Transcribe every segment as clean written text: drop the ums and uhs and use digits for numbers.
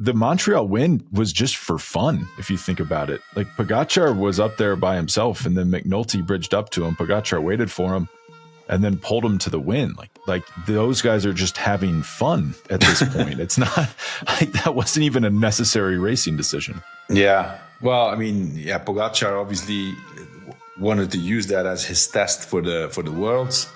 the Montreal win was just for fun, if you think about it. Like Pogačar was up there by himself, and then McNulty bridged up to him. Pogačar waited for him and then pulled him to the win. Like those guys are just having fun at this point. It's not like that wasn't even a necessary racing decision. Yeah. Well, I mean, yeah, Pogačar obviously wanted to use that as his test for the Worlds.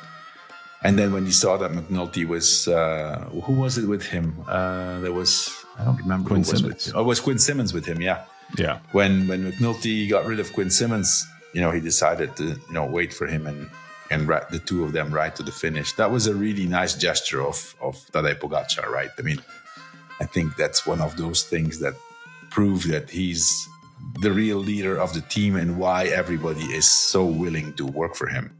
And then when he saw that McNulty was, who was it with him? There was, I don't remember Quinn who was Simmons. with him. Oh, it was Quinn Simmons with him, yeah. Yeah. When McNulty got rid of Quinn Simmons, he decided to, wait for him and the two of them ride to the finish. That was a really nice gesture of Tadej Pogačar, right? I mean, I think that's one of those things that prove that he's the real leader of the team and why everybody is so willing to work for him.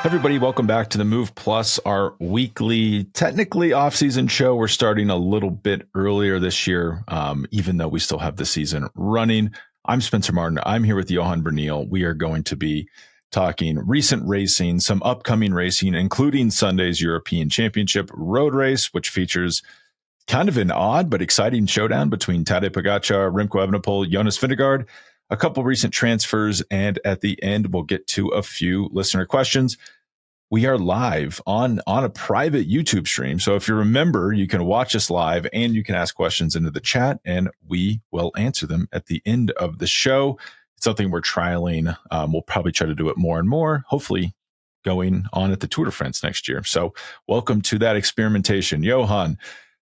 Everybody, welcome back to the Move Plus, our weekly, technically off-season show. We're starting a little bit earlier this year, even though we still have the season running. I'm Spencer Martin. I'm here with Johan Bruyneel. We are going to be talking recent racing, some upcoming racing, including Sunday's European Championship road race, which features kind of an odd but exciting showdown between Tadej Pogačar, Remco Evenepoel, Jonas Vingegaard, a couple recent transfers, and at the end, we'll get to a few listener questions. We are live on a private YouTube stream. So if you remember, you can watch us live and you can ask questions into the chat and we will answer them at the end of the show. It's something we're trialing. We'll probably try to do it more and more, hopefully going on at the Tour de France next year. So welcome to that experimentation. Johan,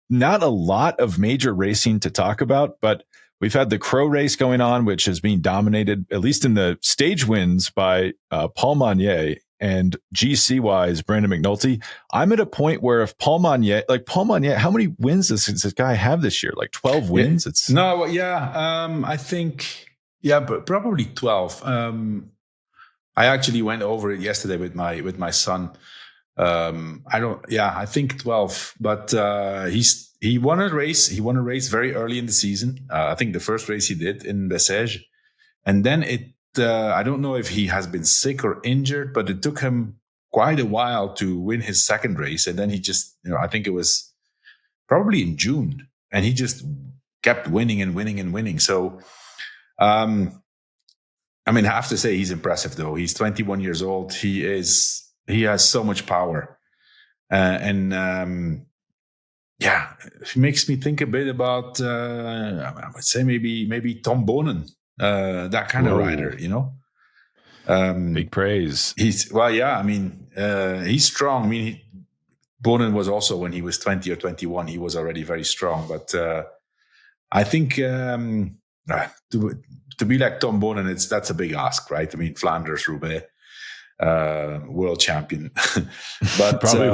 not a lot of major racing to talk about, but we've had the Crow race going on, which is being dominated, at least in the stage wins, by Paul Magnier. And GC-wise, Brandon McNulty. I'm at a point where if Paul Magnier, how many wins does this guy have this year? Like 12 wins? I think, but probably 12. I actually went over it yesterday with my son. I think 12. But he won a race. He won a race very early in the season. I think the first race he did in Bessèges, and then I don't know if he has been sick or injured, but it took him quite a while to win his second race. And then he just, I think it was probably in June, and he just kept winning and winning and winning. So, I have to say he's impressive though. He's 21 years old. He has so much power. It makes me think a bit about, I would say maybe Tom Bonen. That kind of rider, Big praise. He's strong. I mean, Bonen was also, when he was 20 or 21, he was already very strong. But I think to be like Tom Bonen, that's a big ask, right? I mean, Flanders, Roubaix, world champion, but probably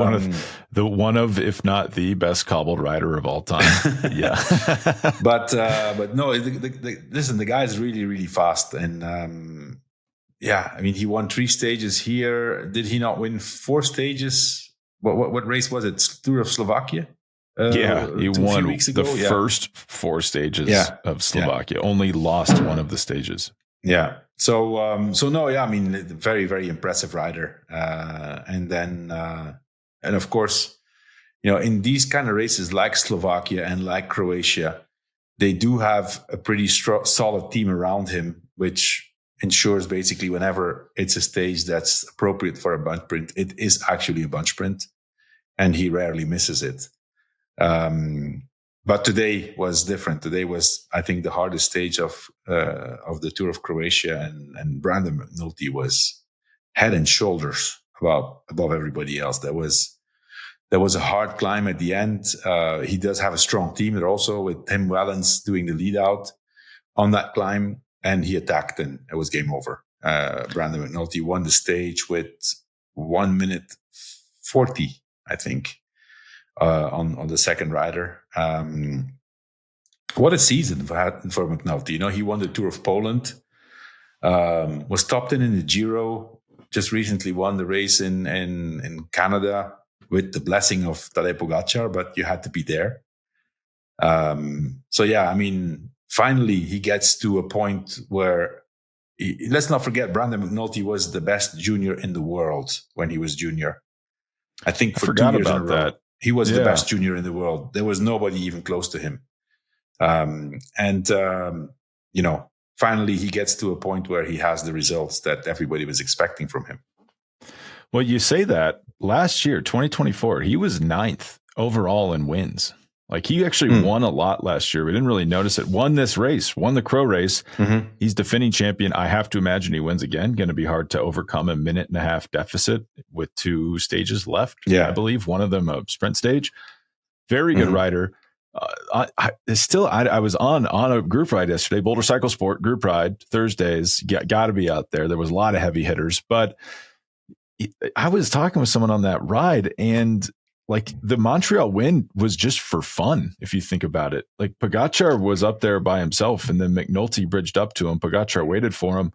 one of, if not the best cobbled rider of all time. Yeah. but no, listen, the guy is really, really fast. And he won 3 stages here. Did he not win 4 stages? What race was it? Tour of Slovakia? He won the first 4 stages of Slovakia. Only lost one of the stages. Yeah. So very, very impressive rider. And of course, in these kind of races like Slovakia and like Croatia, they do have a pretty solid team around him, which ensures basically whenever it's a stage that's appropriate for a bunch sprint, it is actually a bunch sprint, and he rarely misses it. But today was different. Today was, I think, the hardest stage of the Tour of Croatia, and Brandon McNulty was head and shoulders above everybody else. There was a hard climb at the end. He does have a strong team, but also with Tim Wellens doing the lead out on that climb, and he attacked, and it was game over. Brandon McNulty won the stage with 1 minute 40, I think. On the second rider. What a season for McNulty. He won the Tour of Poland, was top 10 in the Giro, just recently won the race in Canada with the blessing of Tadej Pogačar, but you had to be there. Finally he gets to a point where, let's not forget, Brandon McNulty was the best junior in the world when he was junior. I think for 2 years in a row. That. He was the best junior in the world. There was nobody even close to him. Finally he gets to a point where he has the results that everybody was expecting from him. Well, you say that last year, 2024, he was 9th overall in wins. Like he actually won a lot last year. We didn't really notice it. Won this race, won the Crow race. Mm-hmm. He's defending champion. I have to imagine he wins again. Going to be hard to overcome a 1.5-minute deficit with 2 stages left. Yeah. I believe one of them a sprint stage. Very good rider. I was on a group ride yesterday, Boulder Cycle Sport group ride Thursdays. Got to be out there. There was a lot of heavy hitters, but I was talking with someone on that ride, and like the Montreal win was just for fun. If you think about it, like Pogačar was up there by himself, and then McNulty bridged up to him. Pogačar waited for him,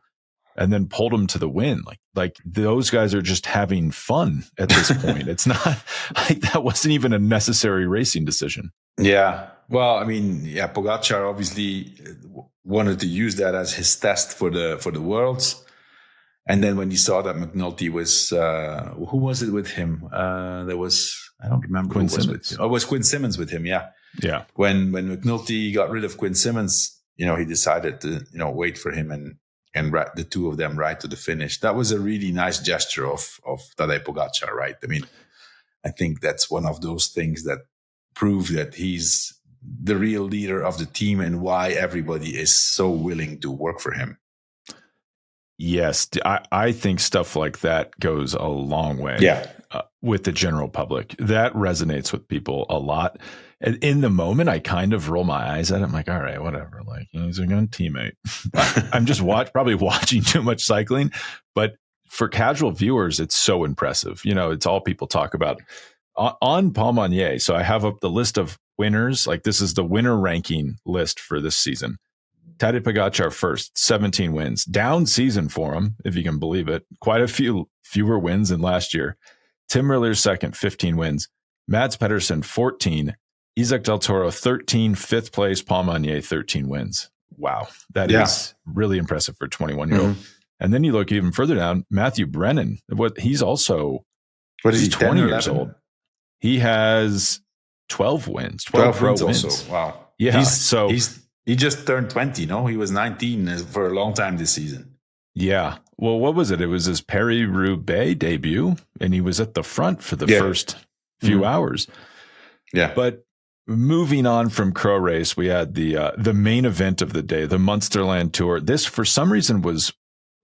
and then pulled him to the win. Like those guys are just having fun at this point. It's not like that wasn't even a necessary racing decision. Yeah. Well, I mean, Pogačar obviously wanted to use that as his test for the Worlds. And then when he saw that McNulty was, who was it with him? There was, I don't remember Quinn who was Simmons. with him. Oh, it was Quinn Simmons with him. Yeah. Yeah. When McNulty got rid of Quinn Simmons, he decided to, wait for him and the two of them right to the finish. That was a really nice gesture of Tadej Pogačar, right? I mean, I think that's one of those things that prove that he's the real leader of the team and why everybody is so willing to work for him. Yes, I think stuff like that goes a long way with the general public. That resonates with people a lot. And in the moment, I kind of roll my eyes at it. I'm like, all right, whatever. Like, he's a good teammate. I'm just probably watching too much cycling. But for casual viewers, it's so impressive. It's all people talk about. On Paul Monnier, so I have up the list of winners. Like, this is the winner ranking list for this season. Tadej Pogačar first, 17 wins. Down season for him, if you can believe it. Quite a few fewer wins than last year. Tim Merlier second, 15 wins. Mads Pedersen, 14. Isaac Del Toro, 13, 5th place. Paul Monnier, 13 wins. Wow. That is really impressive for a 21-year-old. Mm-hmm. And then you look even further down, Matthew Brennan. He's also 20 years old. He has 12 wins. 12 wins also. Wow. Yeah. He just turned 20, no? He was 19 for a long time this season. Yeah. Well, what was it? It was his Paris-Roubaix debut, and he was at the front for the first few hours. Yeah. But moving on from Crow Race, we had the main event of the day, the Munsterland Tour. This, for some reason, was,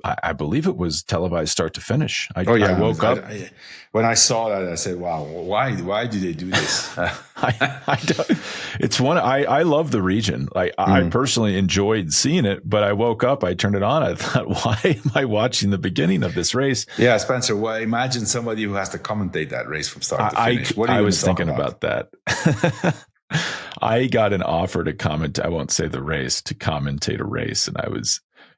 I believe it was televised start to finish. I woke up. When I saw that, I said, wow, why do they do this? I don't, it's one, I love the region. I personally enjoyed seeing it, but I woke up, I turned it on. I thought, why am I watching the beginning of this race? Yeah, Spencer, well, imagine somebody who has to commentate that race from start to finish. I was thinking about that. I got an offer to comment. I won't say the race, to commentate a race. And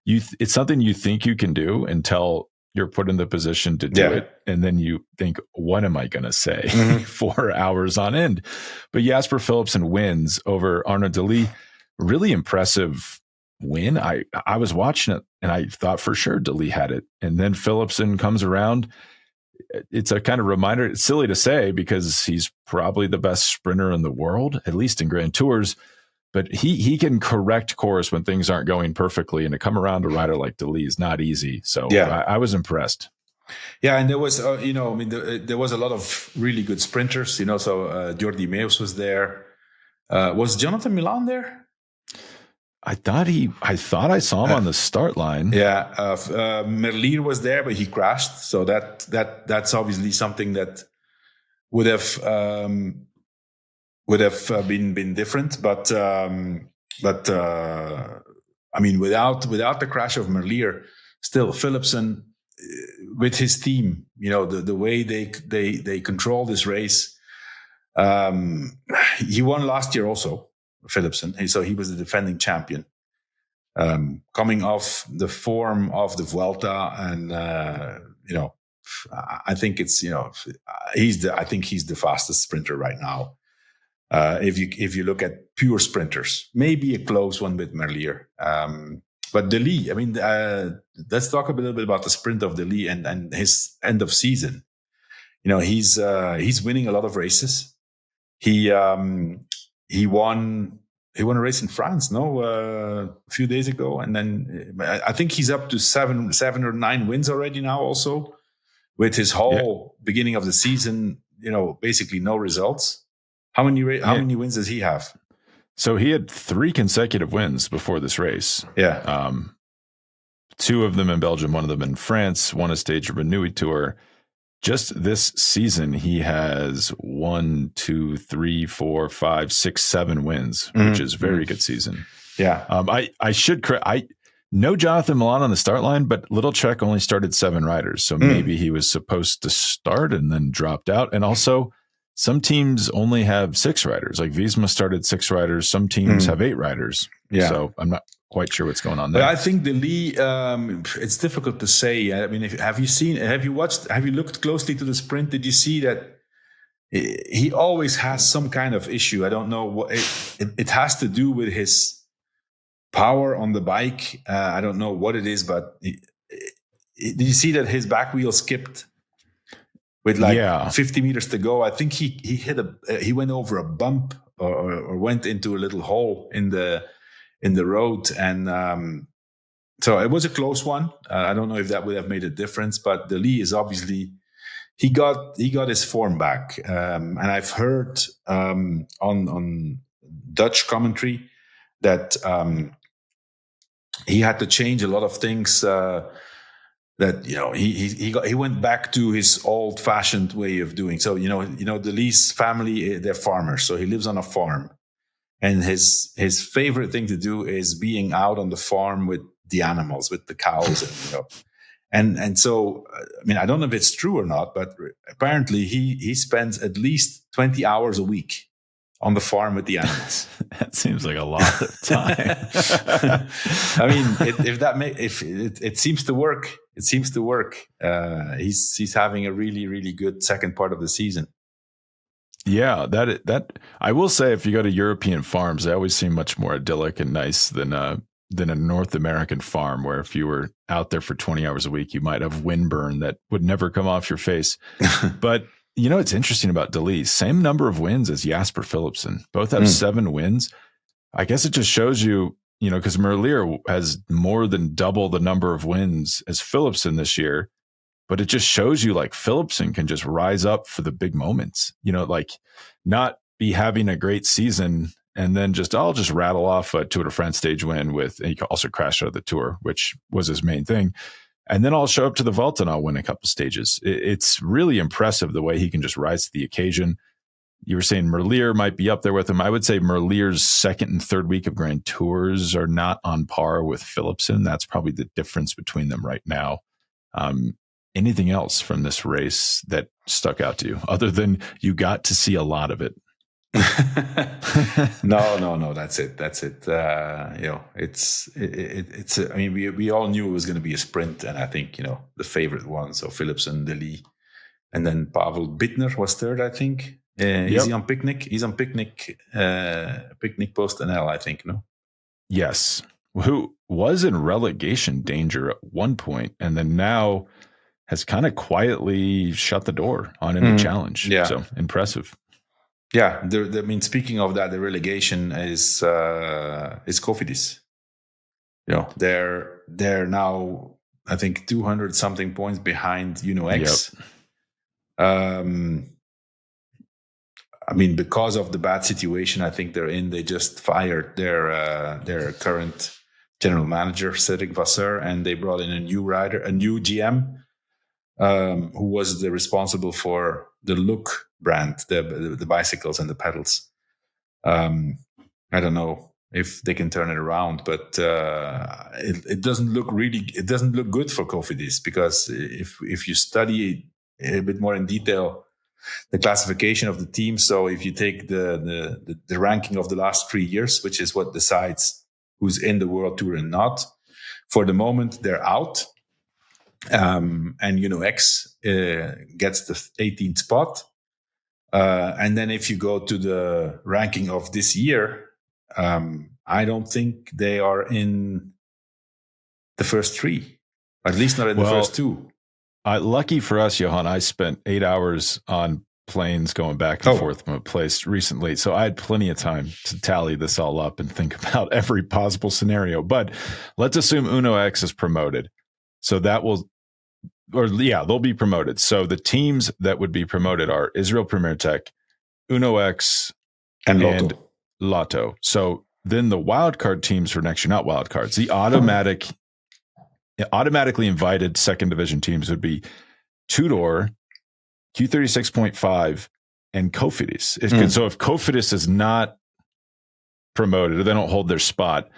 it's something you think you can do until you're put in the position to do it. And then you think, what am I going to say 4 hours on end? But Jasper Philipsen wins over Arnaud Delis. Really impressive win. I was watching it and I thought for sure Delis had it. And then Philipsen comes around. It's a kind of reminder. It's silly to say because he's probably the best sprinter in the world, at least in Grand Tours. But he can correct course when things aren't going perfectly, and to come around a rider like Delis is not easy. So I was impressed. Yeah, and there was, there was a lot of really good sprinters. So Jordi Meus was there. Was Jonathan Milan there? I thought I saw him on the start line. Yeah, Merlier was there, but he crashed. So that's obviously something that would have been different, but I mean, without the crash of Merlier, still Philipsen with his team, the way they control this race. He won last year also, Philipsen, so he was the defending champion, coming off the form of the Vuelta, and I think it's he's the fastest sprinter right now. If you look at pure sprinters, maybe a close one with Merlier. But Delis, I mean, let's talk a little bit about the sprint of Delis and his end of season. He's winning a lot of races. he won a race in France, a few days ago, and then I think he's up to seven or 9 wins already now. Also, with his whole beginning of the season, basically no results. How many wins does he have? So he had 3 consecutive wins before this race. Yeah. 2 of them in Belgium, 1 of them in France, won a stage of Renouille Tour. Just this season, he has 1, 2, 3, 4, 5, 6, 7 wins, which is very good season. Yeah. I should no Jonathan Milan on the start line, but Little Trek only started 7 riders. So maybe he was supposed to start and then dropped out. And also, some teams only have 6 riders. Like Visma started 6 riders. Some teams have 8 riders. Yeah. So I'm not quite sure what's going on there. But I think the Lee, it's difficult to say. I mean, have you looked closely to the sprint? Did you see that he always has some kind of issue? I don't know what it has to do with his power on the bike. I don't know what it is, but did you see that his back wheel skipped with 50 meters to go? I think he went over a bump or went into a little hole in the road, and so it was a close one. I don't know if that would have made a difference, but the Lee is obviously he got his form back, and I've heard on Dutch commentary that he had to change a lot of things. That he went back to his old-fashioned way of doing. So the Lee's family, they're farmers, so he lives on a farm. And his favorite thing to do is being out on the farm with the animals, with the cows, and so I mean, I don't know if it's true or not, but apparently he spends at least 20 hours a week on the farm with the animals. That seems like a lot of time. I mean, it seems to work. It seems to work. He's having a really, really good second part of the season. Yeah, that I will say, if you go to European farms, they always seem much more idyllic and nice than a North American farm, where if you were out there for 20 hours a week, you might have windburn that would never come off your face. But it's interesting about Deli, same number of wins as Jasper Philipsen. Both have 7 wins. I guess it just shows you, because Merlier has more than double the number of wins as Philipsen this year. But it just shows you, like, Philipsen can just rise up for the big moments, like not be having a great season and then I'll just rattle off a Tour de France stage win and he also crashed out of the Tour, which was his main thing. And then I'll show up to the Vuelta and I'll win a couple stages. It's really impressive the way he can just rise to the occasion. You were saying Merlier might be up there with him. I would say Merlier's second and third week of Grand Tours are not on par with Philipsen. That's probably the difference between them right now. Anything else from this race that stuck out to you, other than you got to see a lot of it? No. That's it. It's. I mean, we all knew it was going to be a sprint, and I think the favorite one. So Philipsen, Deli, and then Pavel Bittner was third, I think. Is he on Picnic? He's on Picnic. Picnic Post NL, I think. No. Yes, who was in relegation danger at one point, and then now has kind of quietly shut the door on any challenge. Yeah. So impressive. Yeah. I mean, speaking of that, the relegation is Cofidis. They're now, I think, 200 something points behind X. Yep. I mean, because of the bad situation I think they're in, they just fired their current general manager, Cedric Vasseur, and they brought in a new GM. Who was responsible for the Look brand, the bicycles and the pedals. I don't know if they can turn it around, but it doesn't look good for Cofidis, because if you study a bit more in detail the classification of the team, so if you take the ranking of the last 3 years, which is what decides who's in the World Tour and not, for the moment they're out. And X gets the 18th spot. And then if you go to the ranking of this year, I don't think they are in the first 3, at least not in the first 2. Lucky for us, Johan, I spent 8 hours on planes going back and forth from a place recently. So I had plenty of time to tally this all up and think about every possible scenario. But let's assume Uno X is promoted. So that will, they'll be promoted. So the teams that would be promoted are Israel Premier Tech, Uno X, and Lotto. So then the wildcard teams for next year, not wildcards, the automatically invited second division teams would be Tudor, Q36.5, and Cofidis. So if Cofidis is not promoted or they don't hold their spot,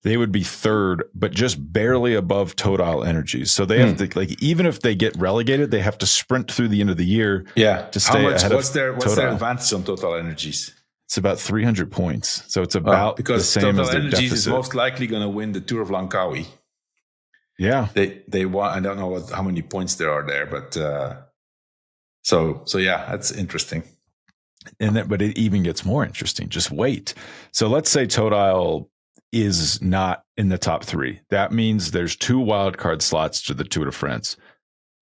they would be third, but just barely above Total Energies. So they have to, like, even if they get relegated, they have to sprint through the end of the year to stay ahead what's their advantage on Total Energies? It's about 300 points. So it's about the same Total as their Energies deficit. is most likely going to win the Tour of Langkawi. Yeah. They want, I don't know how many points there are there, but so yeah, that's interesting. But it even gets more interesting. Just wait. So let's say Total is not in the top 3. That means there's 2 wildcard slots to the Tour de France.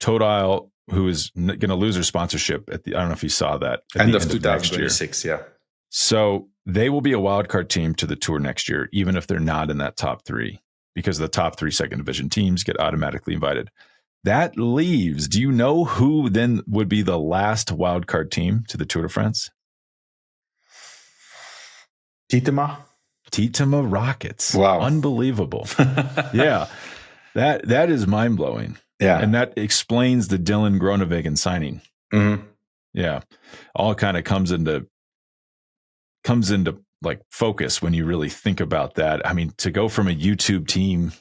Total, who is going to lose their sponsorship at I don't know if you saw that. End of 2026, yeah. So they will be a wildcard team to the Tour next year, even if they're not in that top 3, because the top 3 second division teams get automatically invited. That leaves, do you know who then would be the last wildcard team to the Tour de France? Titema Rockets. Wow. Unbelievable. Yeah. That is mind-blowing. Yeah. And that explains the Dylan Groenewegen signing. Mm-hmm. Yeah. All kind of comes into like focus when you really think about that. I mean, to go from a YouTube team,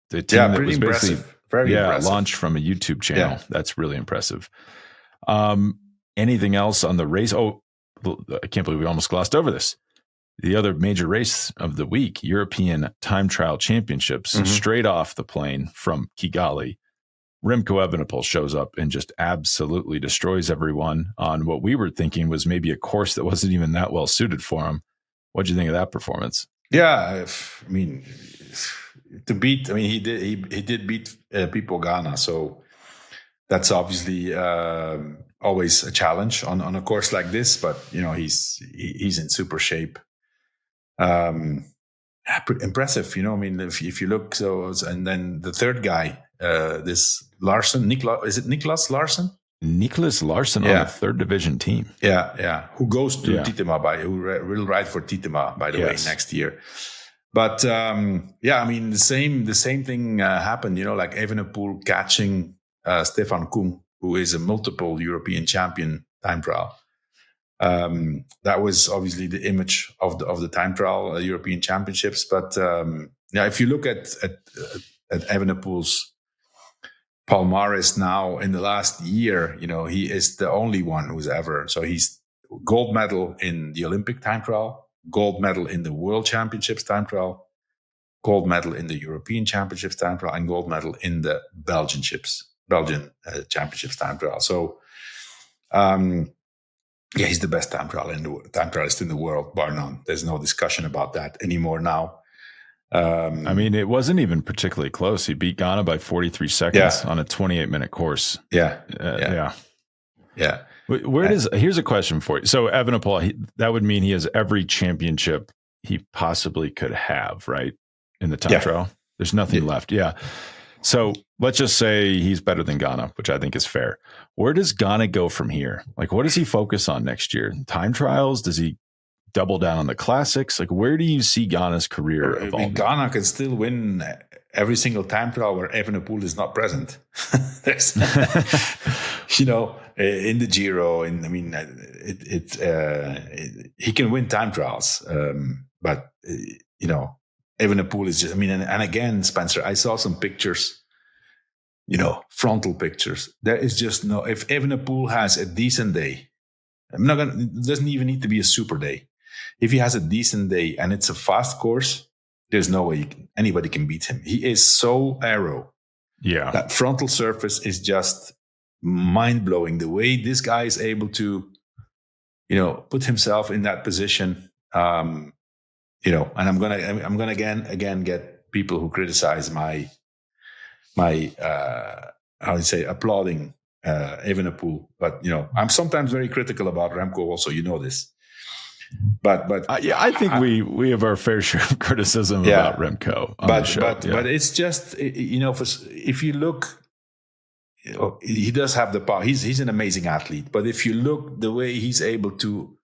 the team that was basically impressive. Launched from a YouTube channel. Yeah. That's really impressive. Anything else on the race? Oh, I can't believe we almost glossed over this. The other major race of the week, European Time Trial Championships, straight off the plane from Kigali. Remco Evenepoel shows up and just absolutely destroys everyone on what we were thinking was maybe a course that wasn't even that well suited for him. What do you think of that performance? Yeah, I mean, he did beat Pipo Ghana, so that's obviously always a challenge on a course like this. But he's in super shape. Impressive, I mean, if you look, and then the third guy, this Larsen, is it Niklas Larsen? Niklas Larsen on a third division team. Yeah. Who goes to Titema who will ride for Titema, by the way, next year. But I mean, the same thing happened, like Evenepoel catching Stefan Koen, who is a multiple European champion time trial. That was obviously the image of the time trial European Championships. But if you look at Evenepoel's palmares now in the last year, he is the only one who's ever. So he's gold medal in the Olympic time trial, gold medal in the World Championships time trial, gold medal in the European Championships time trial, and gold medal in the Belgian Championships time trial. So. He's the best time trialist in the world, bar none. There's no discussion about that anymore now. I mean, it wasn't even particularly close. He beat Ghana by 43 seconds on a 28-minute course. Yeah. Here's a question for you. So Evenepoel, that would mean he has every championship he possibly could have, right? In the time trial. There's nothing left. Yeah. So let's just say he's better than Ghana, which I think is fair. Where does Ghana go from here? Like, what does he focus on next year? Time trials? Does he double down on the classics? Like, where do you see Ghana's career evolving? I mean, Ghana can still win every single time trial where Evenepoel is not present. There's, in the Giro, he can win time trials, but Evenepoel is just. I mean, and again, Spencer, I saw some pictures. Frontal pictures. There is just no. If Evenepoel has a decent day, it doesn't even need to be a super day. If he has a decent day and it's a fast course, there's no way anybody can beat him. He is so aero. Yeah. That frontal surface is just mind-blowing. The way this guy is able to, put himself in that position. And I'm gonna again get people who criticize my applauding Evenepoel. But I'm sometimes very critical about Remco. Also, this. But I think we have our fair share of criticism about Remco on the show. But it's just if you look, he does have the power. He's an amazing athlete. But if you look the way he's able to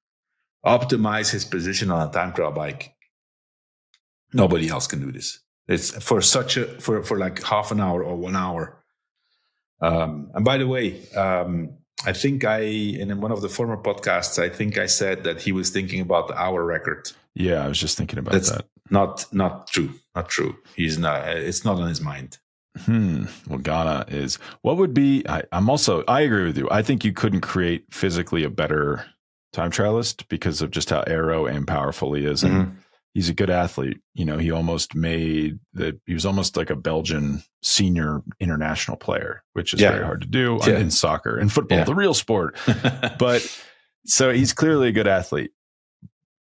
optimize his position on a time trial bike, nobody else can do this. It's for like half an hour or 1 hour. And by the way, I think in one of the former podcasts, I think I said that he was thinking about the hour record. Yeah, I was just thinking about that. Not true. Not true. He's not. It's not on his mind. Well, Ghana is. What would be? I agree with you. I think you couldn't create physically a better time trialist because of just how aero and powerful he is, and he's a good athlete. He almost made that. He was almost like a Belgian senior international player, which is very hard to do in soccer and football, the real sport. But so he's clearly a good athlete.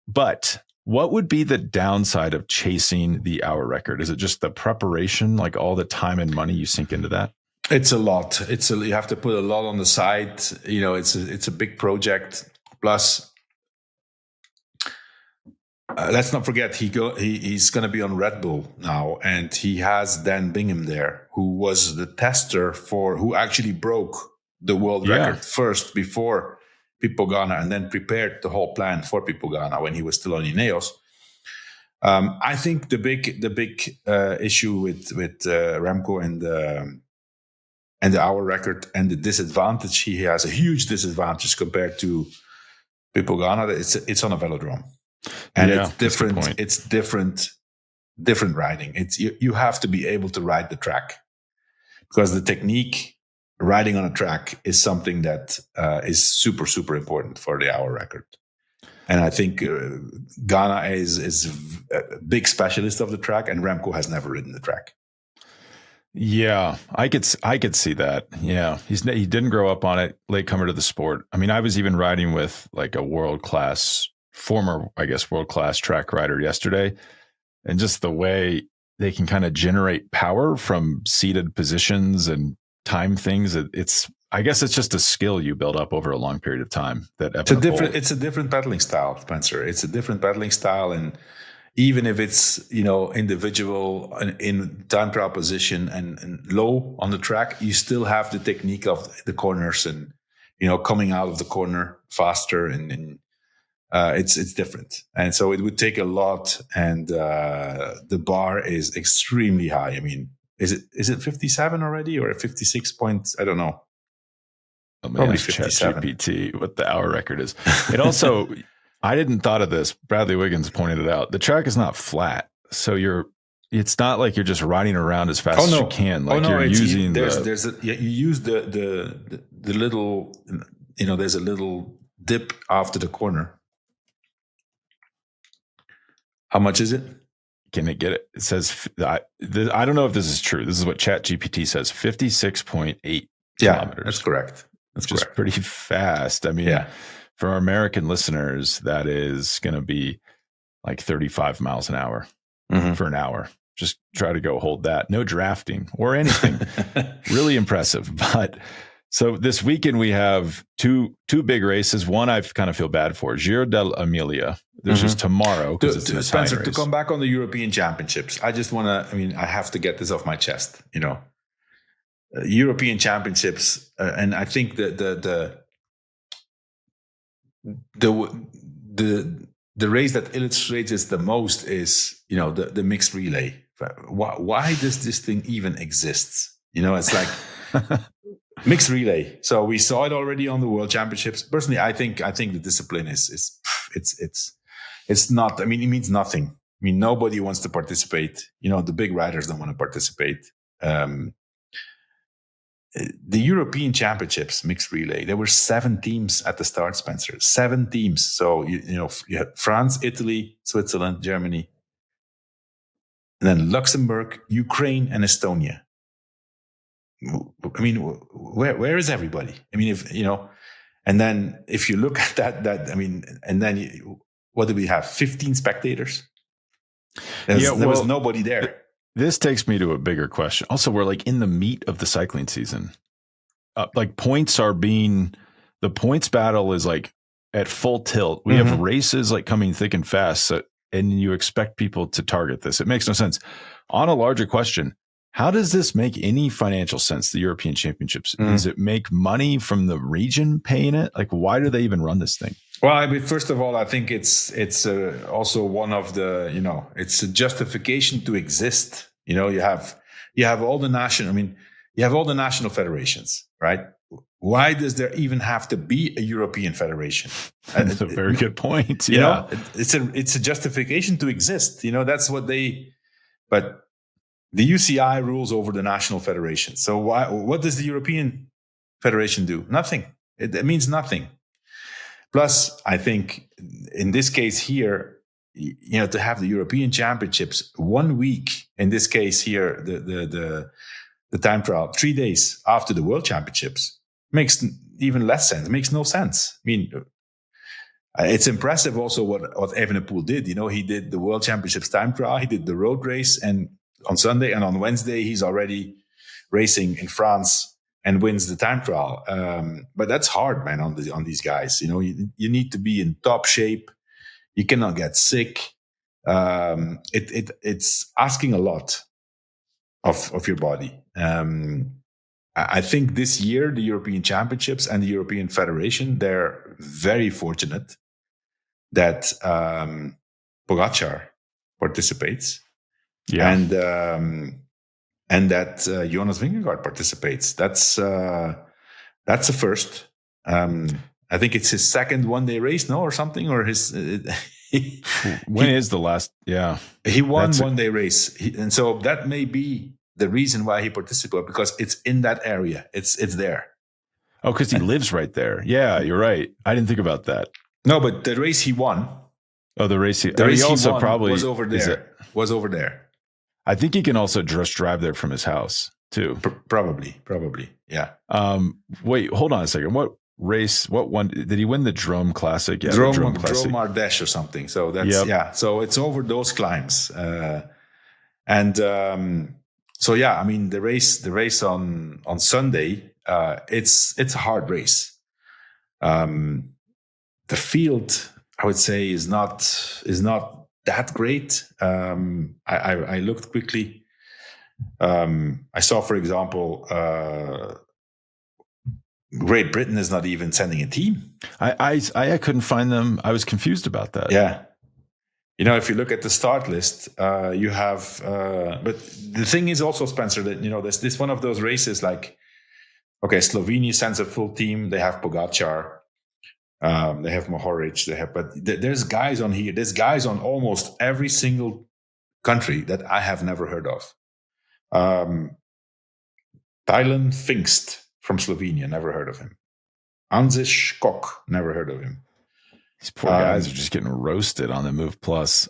But what would be the downside of chasing the hour record? Is it just the preparation, like all the time and money you sink into that? It's a lot. You have to put a lot on the side. It's a big project. Plus, let's not forget he's going to be on Red Bull now, and he has Dan Bingham there, who was the tester who actually broke the world record first before Pogana, and then prepared the whole plan for Pogana when he was still on Ineos. I think the big issue with Remco and the hour record and the disadvantage, he has a huge disadvantage compared to Pogana. It's on a velodrome, and it's different. It's different riding. It's you have to be able to ride the track, because the technique riding on a track is something that is super, super important for the hour record. And I think Ghana is a big specialist of the track, and Remco has never ridden the track. Yeah, I could see that. Yeah, he didn't grow up on it, latecomer to the sport. I mean, I was even riding with like a former world-class track rider yesterday, and just the way they can kind of generate power from seated positions and time things. I guess it's just a skill you build up over a long period of time. It's a different pedaling style, Spencer. It's a different pedaling style, and even if it's individual in time trial position and low on the track, you still have the technique of the corners and coming out of the corner faster, and it's different. And so it would take a lot, and the bar is extremely high. I mean, is it 57 already or 56 points? I don't know. Probably 57. ChatGPT, what the hour record is. It also, I didn't thought of this. Bradley Wiggins pointed it out. The track is not flat, so it's not like you're just riding around as fast as you can. Like you use the little, there's a little dip after the corner. How much is it? Can it get it? It says, I don't know if this is true. This is what ChatGPT says, 56.8 kilometers. That's correct. That's just pretty fast. I mean, for our American listeners, that is going to be like 35 miles an hour for an hour. Just try to go hold that. No drafting or anything. Really impressive. But so this weekend we have two big races. One I kind of feel bad for, Giro dell'Emilia. There's just tomorrow. Spencer, to come back on the European Championships, I just want to, I have to get this off my chest, European Championships, and I think the race that illustrates this the most is the mixed relay. Why does this thing even exist? It's like mixed relay. So we saw it already on the World Championships. Personally, I think the discipline it's not. I mean, it means nothing. I mean, nobody wants to participate. The big riders don't want to participate. The European Championships mixed relay, there were 7 teams at the start, Spencer. 7 teams. So you had France, Italy, Switzerland, Germany, and then Luxembourg, Ukraine, and Estonia. I mean, where is everybody? I mean, and then if you look at that I mean, and then what do we have? 15 spectators. There was nobody there. This takes me to a bigger question. Also, we're like in the meat of the cycling season. like points are the points battle is like at full tilt. We have races like coming thick and fast, and you expect people to target this. It makes no sense. On a larger question, how does this make any financial sense, the European Championships? Does it make money from the region paying it? Like, why do they even run this thing? Well, I mean, first of all, I think it's also one of the, it's a justification to exist. You have all the national federations, right? Why does there even have to be a European federation? That's a very good point. It's a justification to exist. That's what but the UCI rules over the national federation. So what does the European Federation do? Nothing. It means nothing. Plus, I think in this case here, to have the European Championships 1 week, in this case here, the time trial, 3 days after the World Championships, makes even less sense. It makes no sense. I mean, it's impressive also what Evenepoel did. He did the World Championships time trial, he did the road race, and on Sunday and on Wednesday, he's already racing in France and wins the time trial. But that's hard, man, on these guys. You need to be in top shape. You cannot get sick. It's asking a lot of your body. I think this year, the European Championships and the European Federation, they're very fortunate that Pogačar participates. Yeah. And that Jonas Vingegaard participates. That's a first. I think it's his second one-day race, or something, or his. When is the last? Yeah, he won one-day race, and so that may be the reason why he participated, because it's in that area. It's there. Oh, because he lives right there. Yeah, you're right. I didn't think about that. No, but the race he won. Oh, the race he also won probably was over there. Was over there. I think he can also just drive there from his house too. Probably, yeah. Wait, hold on a second. What one did he win? The Drôme Classic? Yeah, Drôme Ardèche or something. So that's yeah. So it's over those climbs, so yeah. I mean, the race on Sunday. It's a hard race. The field, I would say, is not that great. I looked quickly. I saw, for example, Great Britain is not even sending a team. I couldn't find them. I was confused about that. Yeah. If you look at the start list, you have. But the thing is also, Spencer, that this one of those races. Like, okay, Slovenia sends a full team. They have Pogačar. They have Mohoric. But there's guys on here. There's guys on almost every single country that I have never heard of. Thailand Pfingst from Slovenia, never heard of him. Anziš Kok, never heard of him. These poor guys are just getting roasted on the Move Plus.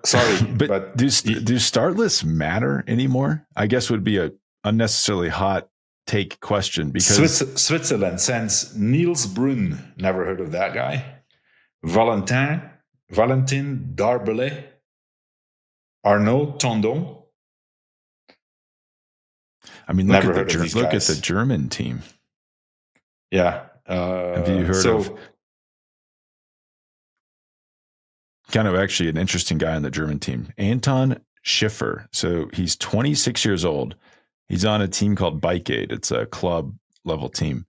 Sorry, but do start lists matter anymore? I guess would be a unnecessarily hot take question, because Switzerland sends Niels Brun, never heard of that guy. Valentin Darbelet, Arnaud Tondon. I mean, look at the German team. Yeah. Have you heard of kind of actually an interesting guy on the German team? Anton Schiffer. So he's 26 years old. He's on a team called Bike Aid. It's a club level team.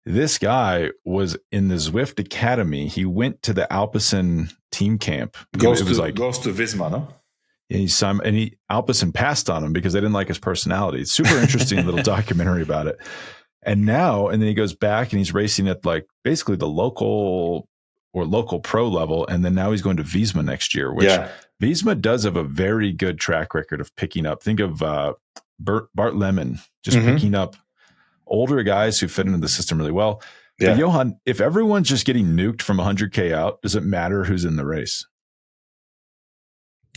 This guy was in the Zwift Academy. He went to the Alpecin team camp. Goes to Visma, no? And Alpecin passed on him because they didn't like his personality. It's super interesting little documentary about it. And then he goes back and he's racing at like basically the local pro level. And then now he's going to Visma next year, which Visma does have a very good track record of picking up. Think of Bart Lemon, just picking up older guys who fit into the system really well. Yeah. But Johan, if everyone's just getting nuked from 100K out, does it matter who's in the race?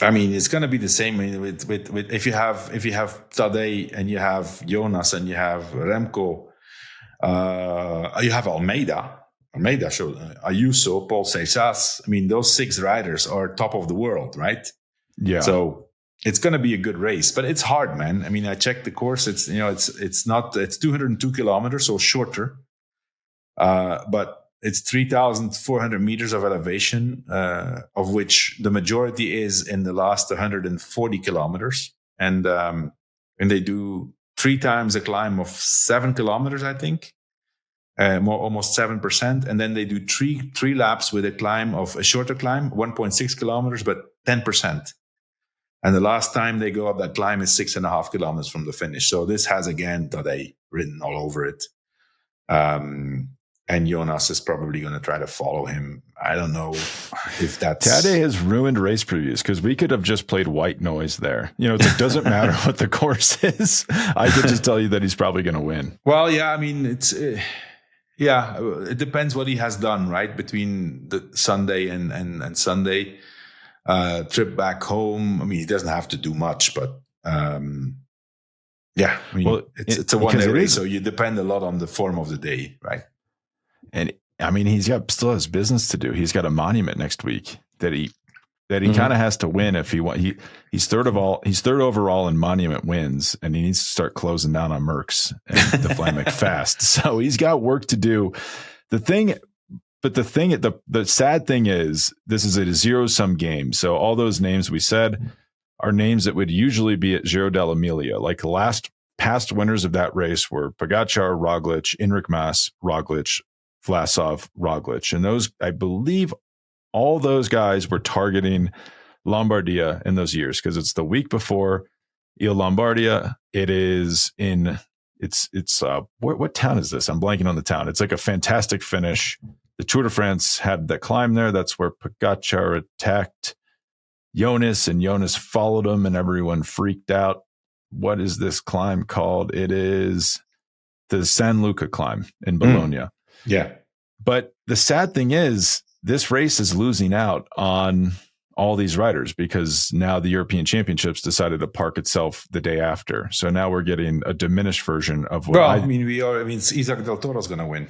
I mean, it's going to be the same with if you have Tadej and you have Jonas and you have Remco, you have Almeida, Ayuso, Paul Seixas. I mean, those 6 riders are top of the world, right? Yeah. So it's going to be a good race, but it's hard, man. I mean, I checked the course. It's 202 kilometers, so shorter, but it's 3,400 meters of elevation, of which the majority is in the last 140 kilometers, and they do 3 times a climb of 7 kilometers, I think, almost 7%, and then they do three laps with a shorter climb, 1.6 kilometers, but 10%. And the last time they go up that climb is 6.5 kilometers from the finish. So this has, again, Tadej written all over it. And Jonas is probably going to try to follow him. I don't know if that's... Tadej has ruined race previews because we could have just played white noise there. It doesn't matter what the course is. I could just tell you that he's probably going to win. Well, yeah, I mean, it depends what he has done, right? Between the Sunday and Sunday. Trip back home. I mean, he doesn't have to do much, but it's a one-day race, so you depend a lot on the form of the day, right? And I mean, he's still has business to do. He's got a monument next week that he kind of has to win if he want. He's third overall in monument wins, and he needs to start closing down on Merckx and the Flemic fast. So he's got work to do. The sad thing is this is a 0-sum game. So all those names we said are names that would usually be at Giro dell'Emilia. Like the past winners of that race were Pogačar, Roglic, Enric Mas, Roglic, Vlasov, Roglic. And those, I believe all those guys were targeting Lombardia in those years because it's the week before Il Lombardia. It is what town is this? I'm blanking on the town. It's like a fantastic finish. The Tour de France had the climb there. That's where Pogačar attacked Jonas, and Jonas followed him, and everyone freaked out. What is this climb called? It is the San Luca climb in Bologna. Yeah. But the sad thing is, this race is losing out on all these riders because now the European Championships decided to park itself the day after. So now we're getting a diminished version of what Isaac Del Toro's going to win.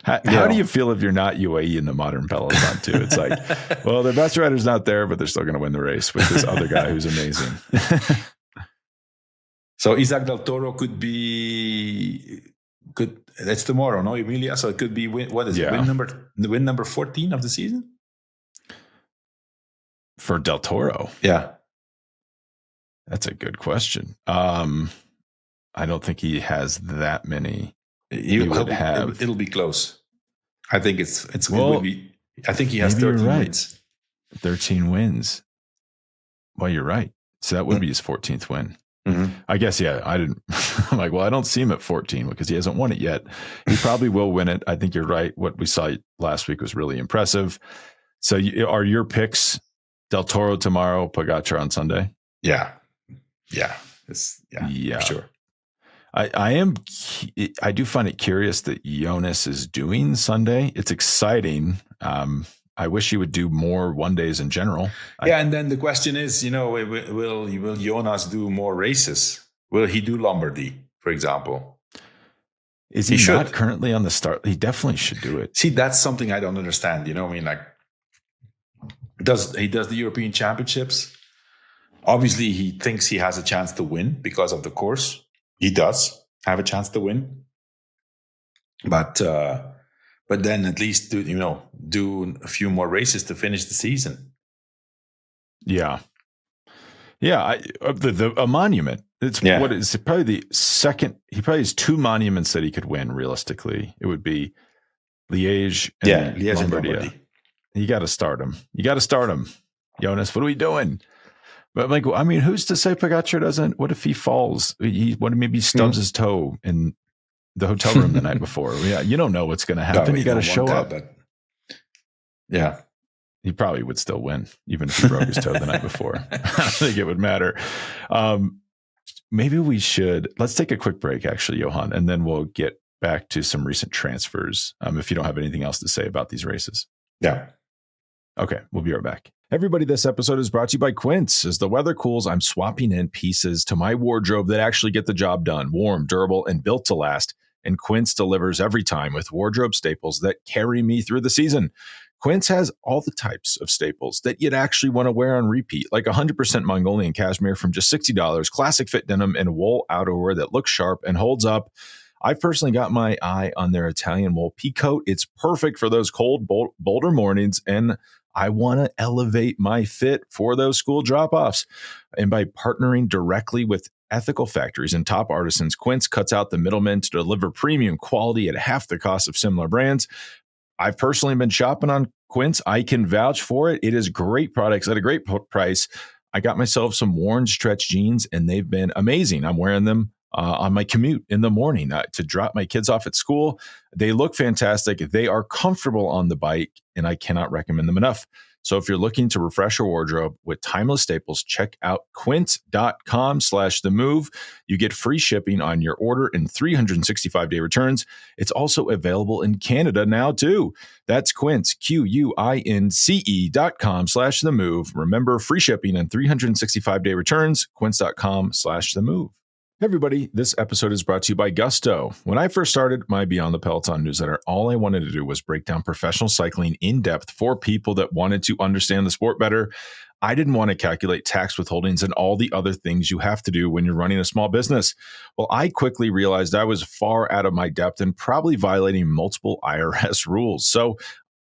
How do you feel if you're not UAE in the modern peloton too? It's like, well, the best rider's not there, but they're still going to win the race with this other guy who's amazing. So Isaac Del Toro could be good. That's tomorrow, no, Emilia. So it could be win number 14 of the season for Del Toro. Yeah, that's a good question. I don't think he has that many. It'll be close. I think it will be. I think he has 13 wins. 13 wins. Well, you're right. So that would be his 14th win. Mm-hmm. I guess, yeah. I'm like, well, I don't see him at 14 because he hasn't won it yet. He probably will win it. I think you're right. What we saw last week was really impressive. So are your picks Del Toro tomorrow, Pogačar on Sunday? Yeah. For sure. I do find it curious that Jonas is doing Sunday. It's exciting. I wish he would do more one days in general. And then the question is, will Jonas do more races? Will he do Lombardy, for example? Is he not currently on the start? He definitely should do it. See, that's something I don't understand. Does the European Championships? Obviously, he thinks he has a chance to win because of the course. He does have a chance to win, but then at least do a few more races to finish the season. Yeah. A monument. What is probably the second. He probably has 2 monuments that he could win realistically. It would be Liège and Lombardia. You got to start him. Jonas, what are we doing? But who's to say Pogačar doesn't? What if he falls? Maybe stubs his toe in the hotel room the night before? Yeah, you don't know what's going to happen. You got to show up. Yeah, he probably would still win, even if he broke his toe the night before. I don't think it would matter. Maybe let's take a quick break, actually, Johan, and then we'll get back to some recent transfers. If you don't have anything else to say about these races. Yeah. Okay, we'll be right back. Everybody, this episode is brought to you by Quince. As the weather cools, I'm swapping in pieces to my wardrobe that actually get the job done. Warm, durable, and built to last. And Quince delivers every time with wardrobe staples that carry me through the season. Quince has all the types of staples that you'd actually want to wear on repeat, like 100% Mongolian cashmere from just $60, classic fit denim, and wool outerwear that looks sharp and holds up. I've personally got my eye on their Italian wool peacoat. It's perfect for those cold, bolder mornings, and I want to elevate my fit for those school drop-offs. And by partnering directly with ethical factories and top artisans, Quince cuts out the middlemen to deliver premium quality at half the cost of similar brands. I've personally been shopping on Quince. I can vouch for it. It is great products at a great price. I got myself some worn stretch jeans, and they've been amazing. I'm wearing them on my commute in the morning to drop my kids off at school. They look fantastic. They are comfortable on the bike, and I cannot recommend them enough. So if you're looking to refresh your wardrobe with timeless staples, check out quince.com/themove. You get free shipping on your order and 365-day returns. It's also available in Canada now too. That's Quince, QUINCE.com/themove. Remember, free shipping and 365-day returns, quince.com/themove. Hey everybody, this episode is brought to you by Gusto. When I first started my Beyond the Peloton newsletter, all I wanted to do was break down professional cycling in depth for people that wanted to understand the sport better. I didn't want to calculate tax withholdings and all the other things you have to do when you're running a small business. Well, I quickly realized I was far out of my depth and probably violating multiple IRS rules. So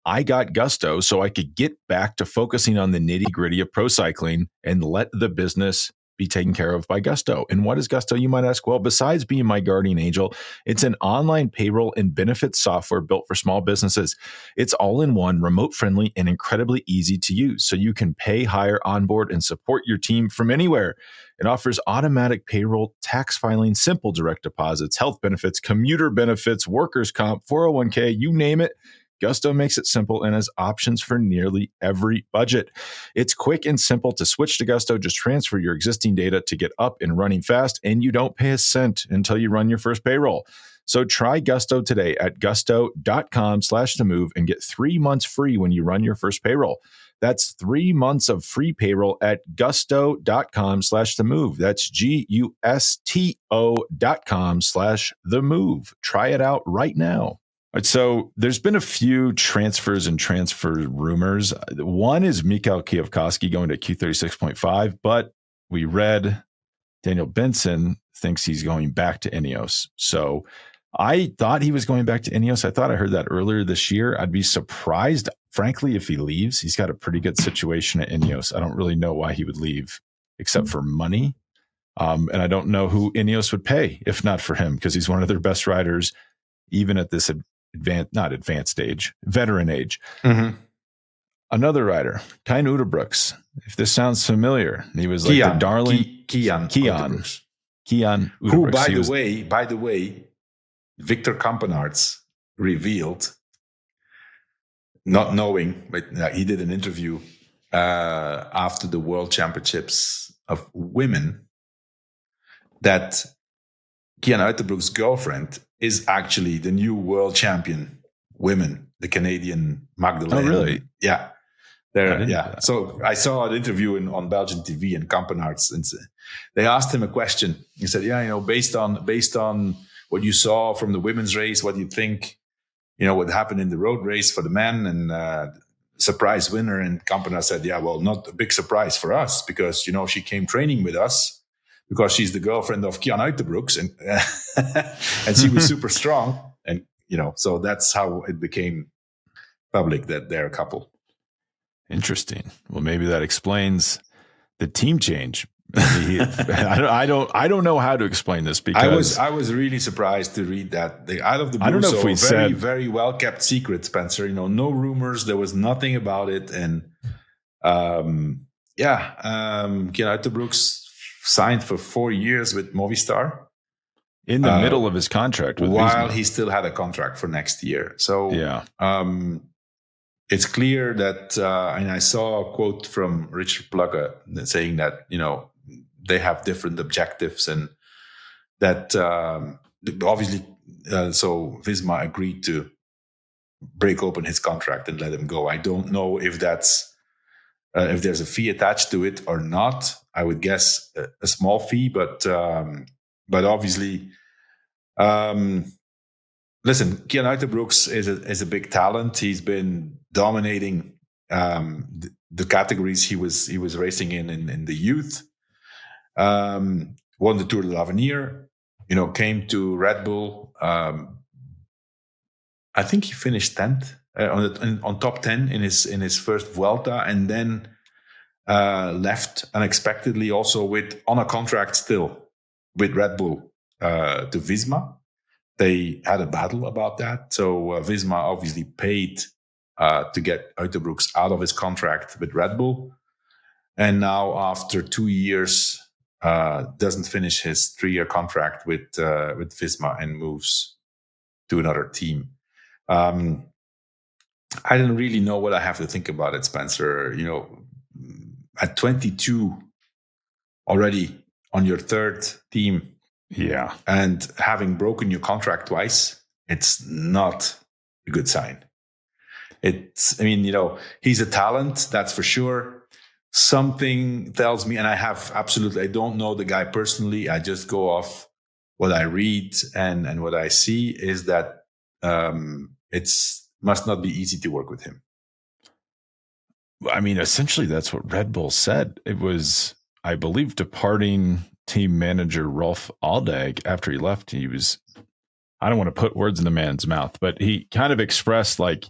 I got Gusto so I could get back to focusing on the nitty-gritty of pro cycling and let the business be taken care of by Gusto. And what is Gusto, you might ask? Well, besides being my guardian angel, it's an online payroll and benefits software built for small businesses. It's all in one, remote friendly, and incredibly easy to use. So you can pay, hire, onboard, and support your team from anywhere. It offers automatic payroll, tax filing, simple direct deposits, health benefits, commuter benefits, workers' comp, 401k, you name it. Gusto makes it simple and has options for nearly every budget. It's quick and simple to switch to Gusto. Just transfer your existing data to get up and running fast, and you don't pay a cent until you run your first payroll. So try Gusto today at gusto.com/themove and get 3 months free when you run your first payroll. That's 3 months of free payroll at gusto.com/themove. That's gusto.com/themove. Try it out right now. So there's been a few transfers and transfer rumors. One is Mikhail Kwiatkowski going to Q36.5, but we read Daniel Benson thinks he's going back to Ineos. So I thought he was going back to Ineos. I thought I heard that earlier this year. I'd be surprised, frankly, if he leaves. He's got a pretty good situation at Ineos. I don't really know why he would leave except for money. And I don't know who Ineos would pay if not for him, because he's one of their best riders, even at this veteran age. Mm-hmm. Another rider, Kijn Uterbrooks. If this sounds familiar, he was like the darling Kijn Uterbrooks. Who, by the way, Victor Kampenaerts revealed, not knowing, but he did an interview after the World Championships of Women, that Kijn Uterbrooks' girlfriend is actually the new world champion women, the Canadian Magdalene. Oh, really? Yeah. So I saw an interview on Belgian TV in Kampenaerts, and they asked him a question. He said, based on what you saw from the women's race, what do you think, what happened in the road race for the men, and surprise winner? And Kampenaerts said, not a big surprise for us, because, she came training with us, because she's the girlfriend of Kijn Uterbrooks, and and she was super strong, and so that's how it became public that they're a couple. Interesting. Well, maybe that explains the team change. I don't know how to explain this, because I was really surprised to read that out of the blue. I don't know if we said very well kept secret, Spencer. No rumors. There was nothing about it, and Kijn Uterbrooks signed for 4 years with Movistar in the middle of his contract with while Wiesmann. He still had a contract for next year. So it's clear that, and I saw a quote from Richard Plugge saying that, they have different objectives, and that obviously, so Visma agreed to break open his contract and let him go. I don't know if that's, if there's a fee attached to it or not. I would guess a small fee, but obviously, listen, Kian Uiterbrooks is a big talent. He's been dominating the categories he was racing in the youth. Won the Tour de l'Avenir. Came to Red Bull. I think he finished 10th on top 10 in his first Vuelta, and then left unexpectedly, also on a contract still with Red Bull to Visma. They had a battle about that, so Visma obviously paid to get Uiterbrooks out of his contract with Red Bull, and now after 2 years doesn't finish his 3-year contract with Visma and moves to another team. I don't really know what I have to think about it, Spencer. At 22, already on your third team, yeah, and having broken your contract twice, it's not a good sign. He's a talent, that's for sure. Something tells me, and I don't know the guy personally, I just go off what I read and what I see, is that it's must not be easy to work with him. I mean, essentially that's what Red Bull said. It was, I believe, departing team manager Rolf Aldag after he left. He was, I don't want to put words in the man's mouth, but he kind of expressed like,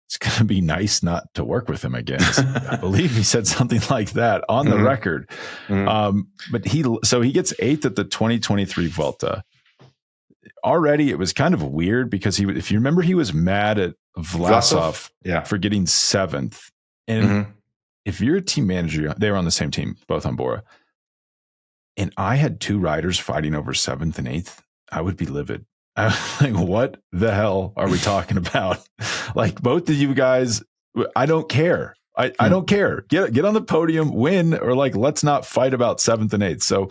it's going to be nice not to work with him again. I believe he said something like that on the record. But he gets 8th at the 2023 Vuelta. Already, it was kind of weird because if you remember, he was mad at Vlasov for getting 7th. And if you're a team manager, they were on the same team, both on Bora, and I had 2 riders fighting over 7th and 8th, I would be livid. I was like, what the hell are we talking about? Like, both of you guys, I don't care. I don't care. Get on the podium, win, or like, let's not fight about 7th and 8th. So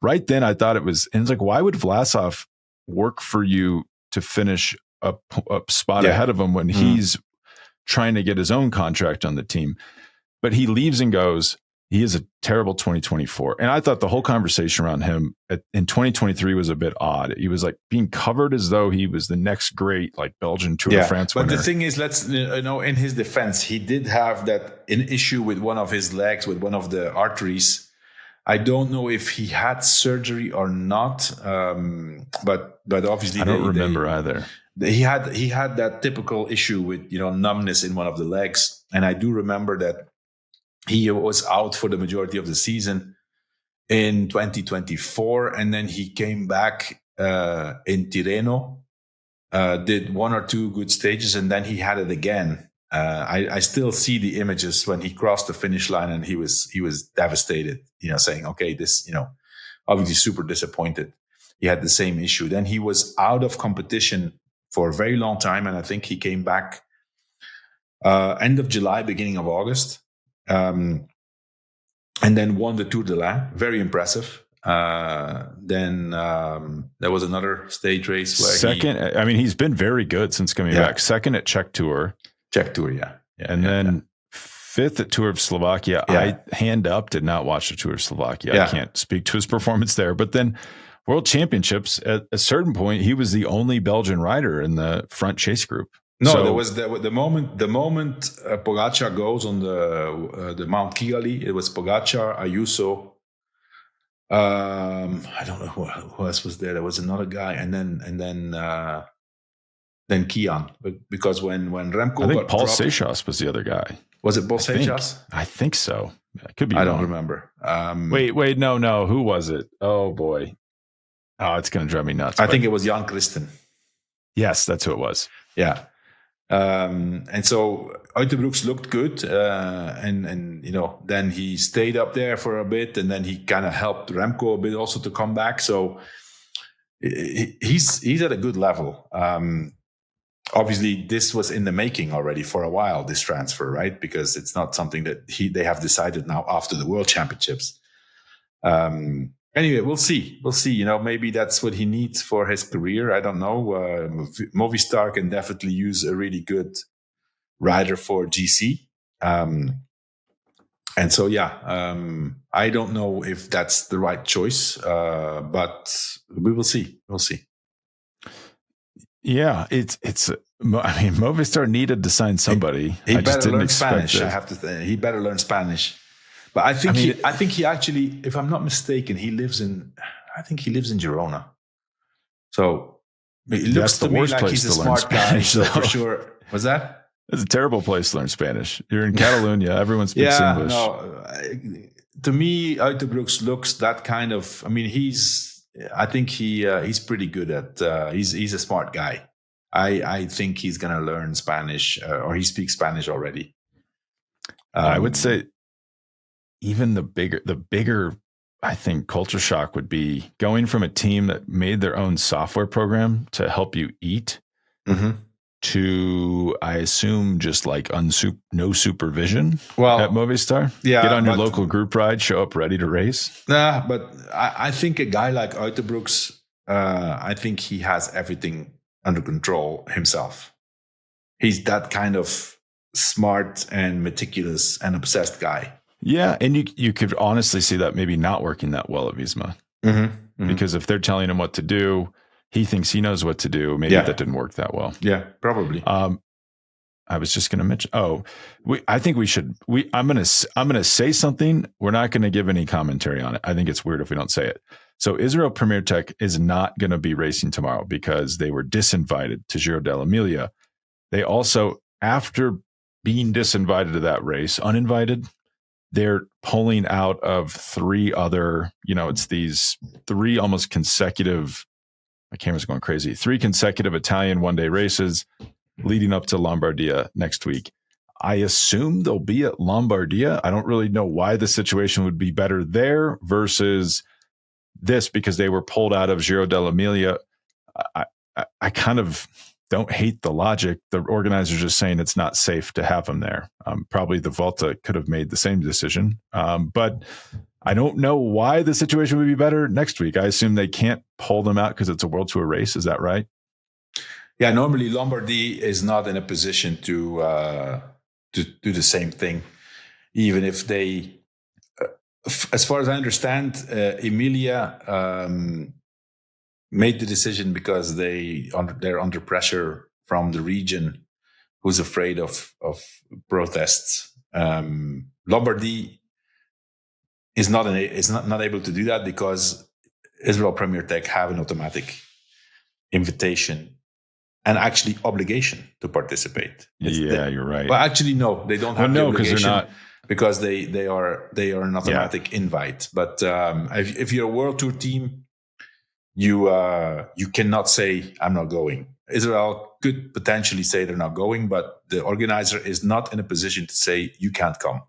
right then I thought it's like, why would Vlasov work for you to finish a spot ahead of him when he's trying to get his own contract on the team? But he leaves and goes. He is a terrible 2024. And I thought the whole conversation around him in 2023 was a bit odd. He was like being covered as though he was the next great like Belgian Tour de France winner. But the thing is, in his defense, he did have an issue with one of his legs, with one of the arteries. I don't know if he had surgery or not, but obviously I don't remember either. He had that typical issue with numbness in one of the legs, and I do remember that he was out for the majority of the season in 2024, and then he came back in Tirreno, did 1 or 2 good stages, and then he had it again. I still see the images when he crossed the finish line, and he was devastated, saying, okay, this, obviously super disappointed. He had the same issue. Then he was out of competition for a very long time, and I think he came back end of July, beginning of August, and then won the Tour de l'Ain. Very impressive. Then there was another stage race where he's been very good since coming back. 2nd at Czech Tour. And then 5th at Tour of Slovakia. I did not watch the Tour of Slovakia. I can't speak to his performance there. But then World Championships, at a certain point, he was the only Belgian rider in the front chase group. No, there was the moment Pogačar goes on the Mount Kigali. It was Pogačar, Ayuso. I don't know who else was there. There was another guy, and then Kian. Because when Remco, I think Paul Seychelles was the other guy. Was it Paul Seychelles? I think so. I could be. I don't remember. Wait, no. Who was it? Oh boy. Oh, it's going to drive me nuts. I think it was Jan Christen. Yes, that's who it was. Yeah. And so Uiterbrooks looked good, and then he stayed up there for a bit, and then he kind of helped Remco a bit also to come back. So he's at a good level. Obviously, this was in the making already for a while, this transfer, right? Because it's not something that they have decided now after the World Championships. Anyway, we'll see. Maybe that's what he needs for his career. I don't know. Movistar can definitely use a really good rider for GC. And so, I don't know if that's the right choice, but we will see. We'll see. Yeah, it's. I mean, Movistar needed to sign somebody. He I just better didn't learn expect Spanish. it. I have to say, he better learn Spanish. But I think he actually, if I'm not mistaken, he lives in Girona. So it looks That's the to me worst like place he's a to learn smart guy. Spanish, So for though. sure, was that? It's a terrible place to learn Spanish. You're in Catalonia. Everyone speaks Yeah, English. no. To me, Uiterbroeks looks that kind of. I mean, I think he's pretty good at. He's a smart guy. I think he's gonna learn Spanish, or he speaks Spanish already. I would say even the bigger, I think, culture shock would be going from a team that made their own software program to help you eat to, I assume, just like no supervision at Movistar. Yeah, get on your local group ride, show up ready to race. Nah, but I think a guy like Uiterbroeks, I think he has everything under control himself. He's that kind of smart and meticulous and obsessed guy. Yeah, and you could honestly see that maybe not working that well at Visma. Because if they're telling him what to do, he thinks he knows what to do. Maybe that didn't work that well. Yeah, probably. I was just going to mention. I think we should. I'm going to say something. We're not going to give any commentary on it. I think it's weird if we don't say it. So Israel Premier Tech is not going to be racing tomorrow because they were disinvited to Giro dell'Emilia. They also, after being disinvited to that race, uninvited, they're pulling out of three other, it's these three almost consecutive, my camera's going crazy, three consecutive Italian one-day races leading up to Lombardia next week. I assume they'll be at Lombardia. I don't really know why the situation would be better there versus this because they were pulled out of Giro dell'Emilia. I kind of don't hate the logic. The organizers are saying it's not safe to have them there. Probably the Volta could have made the same decision. But I don't know why the situation would be better next week. I assume they can't pull them out because it's a World Tour race. Is that right? Yeah, normally Lombardy is not in a position to do the same thing, even if they, as far as I understand, Emilia made the decision because they're under pressure from the region, who's afraid of protests. Lombardy is not able to do that because Israel Premier Tech have an automatic invitation and actually obligation to participate. You're right. Well, actually, no, they don't have the obligation because they are an automatic invite. But if you're a World Tour team, you cannot say I'm not going. Israel could potentially say they're not going, but the organizer is not in a position to say you can't come.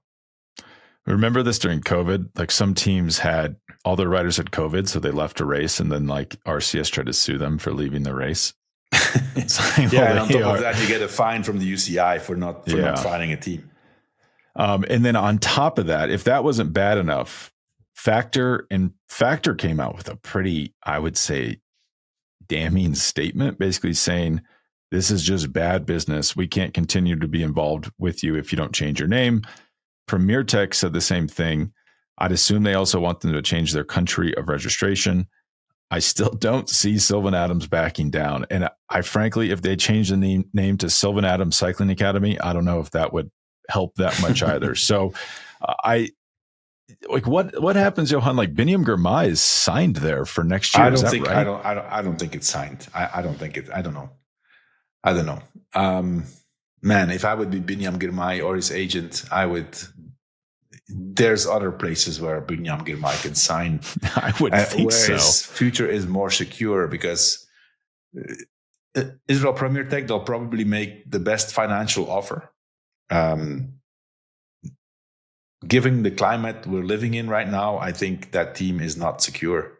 Remember this during COVID? Like some teams had all their riders had COVID, so they left a race, and then like RCS tried to sue them for leaving the race. And on top of that, you get a fine from the UCI for not finding a team. And then on top of that, if that wasn't bad enough, Factor came out with a pretty, I would say, damning statement, basically saying this is just bad business. We can't continue to be involved with you if you don't change your name. Premier Tech said the same thing. I'd assume they also want them to change their country of registration. I still don't see Sylvan Adams backing down. And I frankly, if they change the name to Sylvan Adams Cycling Academy, I don't know if that would help that much either. So what happens, Johan? Like Biniam Girmay is signed there for next year. I don't think it's signed. I don't know. Man, if I would be Biniam Girmay or his agent, I would. There's other places where Biniam Girmay can sign. I would think so. His future is more secure because Israel Premier Tech, they'll probably make the best financial offer. Given the climate we're living in right now, I think that team is not secure.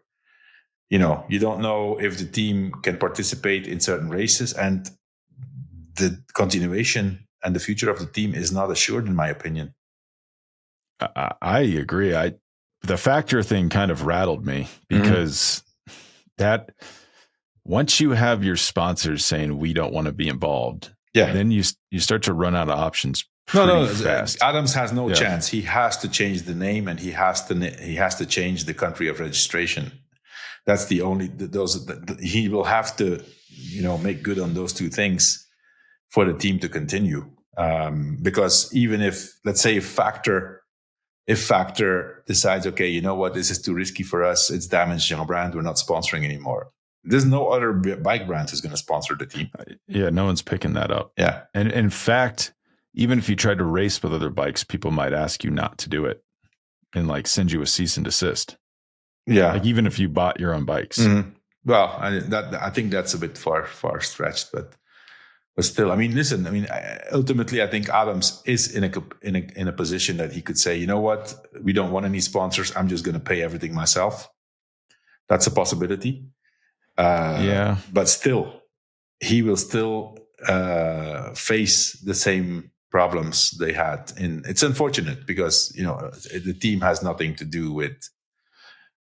You don't know if the team can participate in certain races, and the continuation and the future of the team is not assured, in my opinion. I agree. The Factor thing kind of rattled me because that once you have your sponsors saying we don't want to be involved, then you start to run out of options. Fast. Adams has no chance. He has to change the name and he has to change the country of registration. That's the only he will have to make good on those two things for the team to continue. Because even if, let's say, if Factor decides, okay, you know what, this is too risky for us, it's damaged our brand, we're not sponsoring anymore. There's no other bike brand who's going to sponsor the team. Yeah, no one's picking that up. Yeah. And in fact, even if you tried to race with other bikes, people might ask you not to do it and like send you a cease and desist. Yeah. Like even if you bought your own bikes. Mm-hmm. Well, I think that's a bit far stretched, but still, I mean, listen, I mean, ultimately, I think Adams is in a position that he could say, you know what, we don't want any sponsors. I'm just going to pay everything myself. That's a possibility. Yeah. But still, he will still face the same problems they had. It's unfortunate because, the team has nothing to do with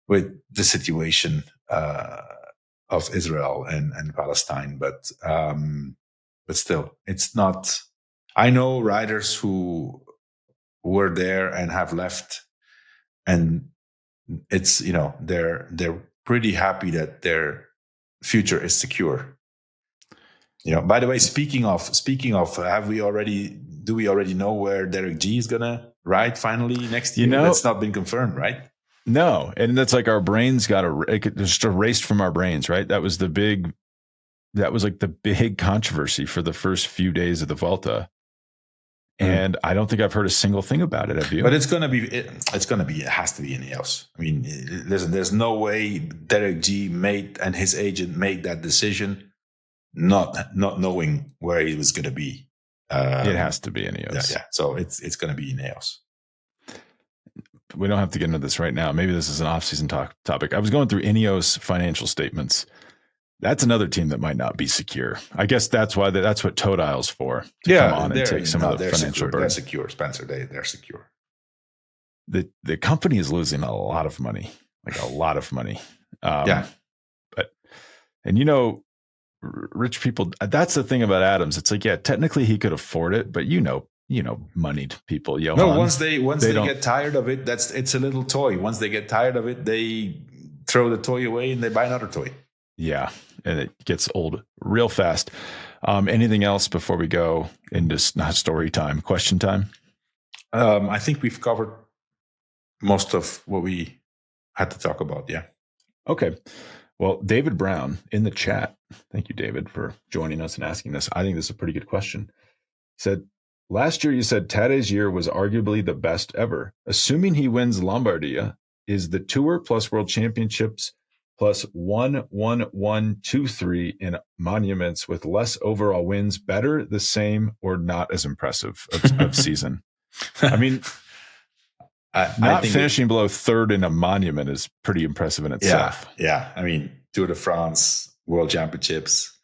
the situation of Israel and Palestine. But still, it's not. I know riders who were there and have left, and it's, they're pretty happy that their future is secure. By the way, speaking of, do we already know where Derek G is gonna ride finally next year? That's not been confirmed, right? No, and that's like our brains just erased from our brains, right? That was like the big controversy for the first few days of the Vuelta. And I don't think I've heard a single thing about it. Have you? But it has to be Ineos. I mean, listen, there's no way Derek G and his agent made that decision not knowing where he was going to be. It has to be Ineos. Yeah. So it's going to be Ineos. We don't have to get into this right now. Maybe this is an off-season topic. I was going through Ineos financial statements. That's another team that might not be secure. I guess that's what Todile's for. To come on and take some of the financial burden. They're secure, Spencer. They're secure. The company is losing a lot of money, like a lot of money. Rich people. That's the thing about Adams. It's like, yeah, technically he could afford it, but moneyed people. Johan, no, once they get tired of it, it's a little toy. Once they get tired of it, they throw the toy away and they buy another toy. Yeah, and it gets old real fast. Anything else before we go into not story time, question time? I think we've covered most of what we had to talk about. Yeah. Okay. Well, David Brown in the chat. Thank you, David, for joining us and asking this. I think this is a pretty good question. He said, last year you said Tadej's year was arguably the best ever. Assuming he wins Lombardia, is the Tour plus World Championships plus 1-1-1-2-3 in monuments with less overall wins better, the same, or not as impressive of season? I mean, I think finishing below third in a monument is pretty impressive in itself. Yeah. I mean, Tour de France, World Championships.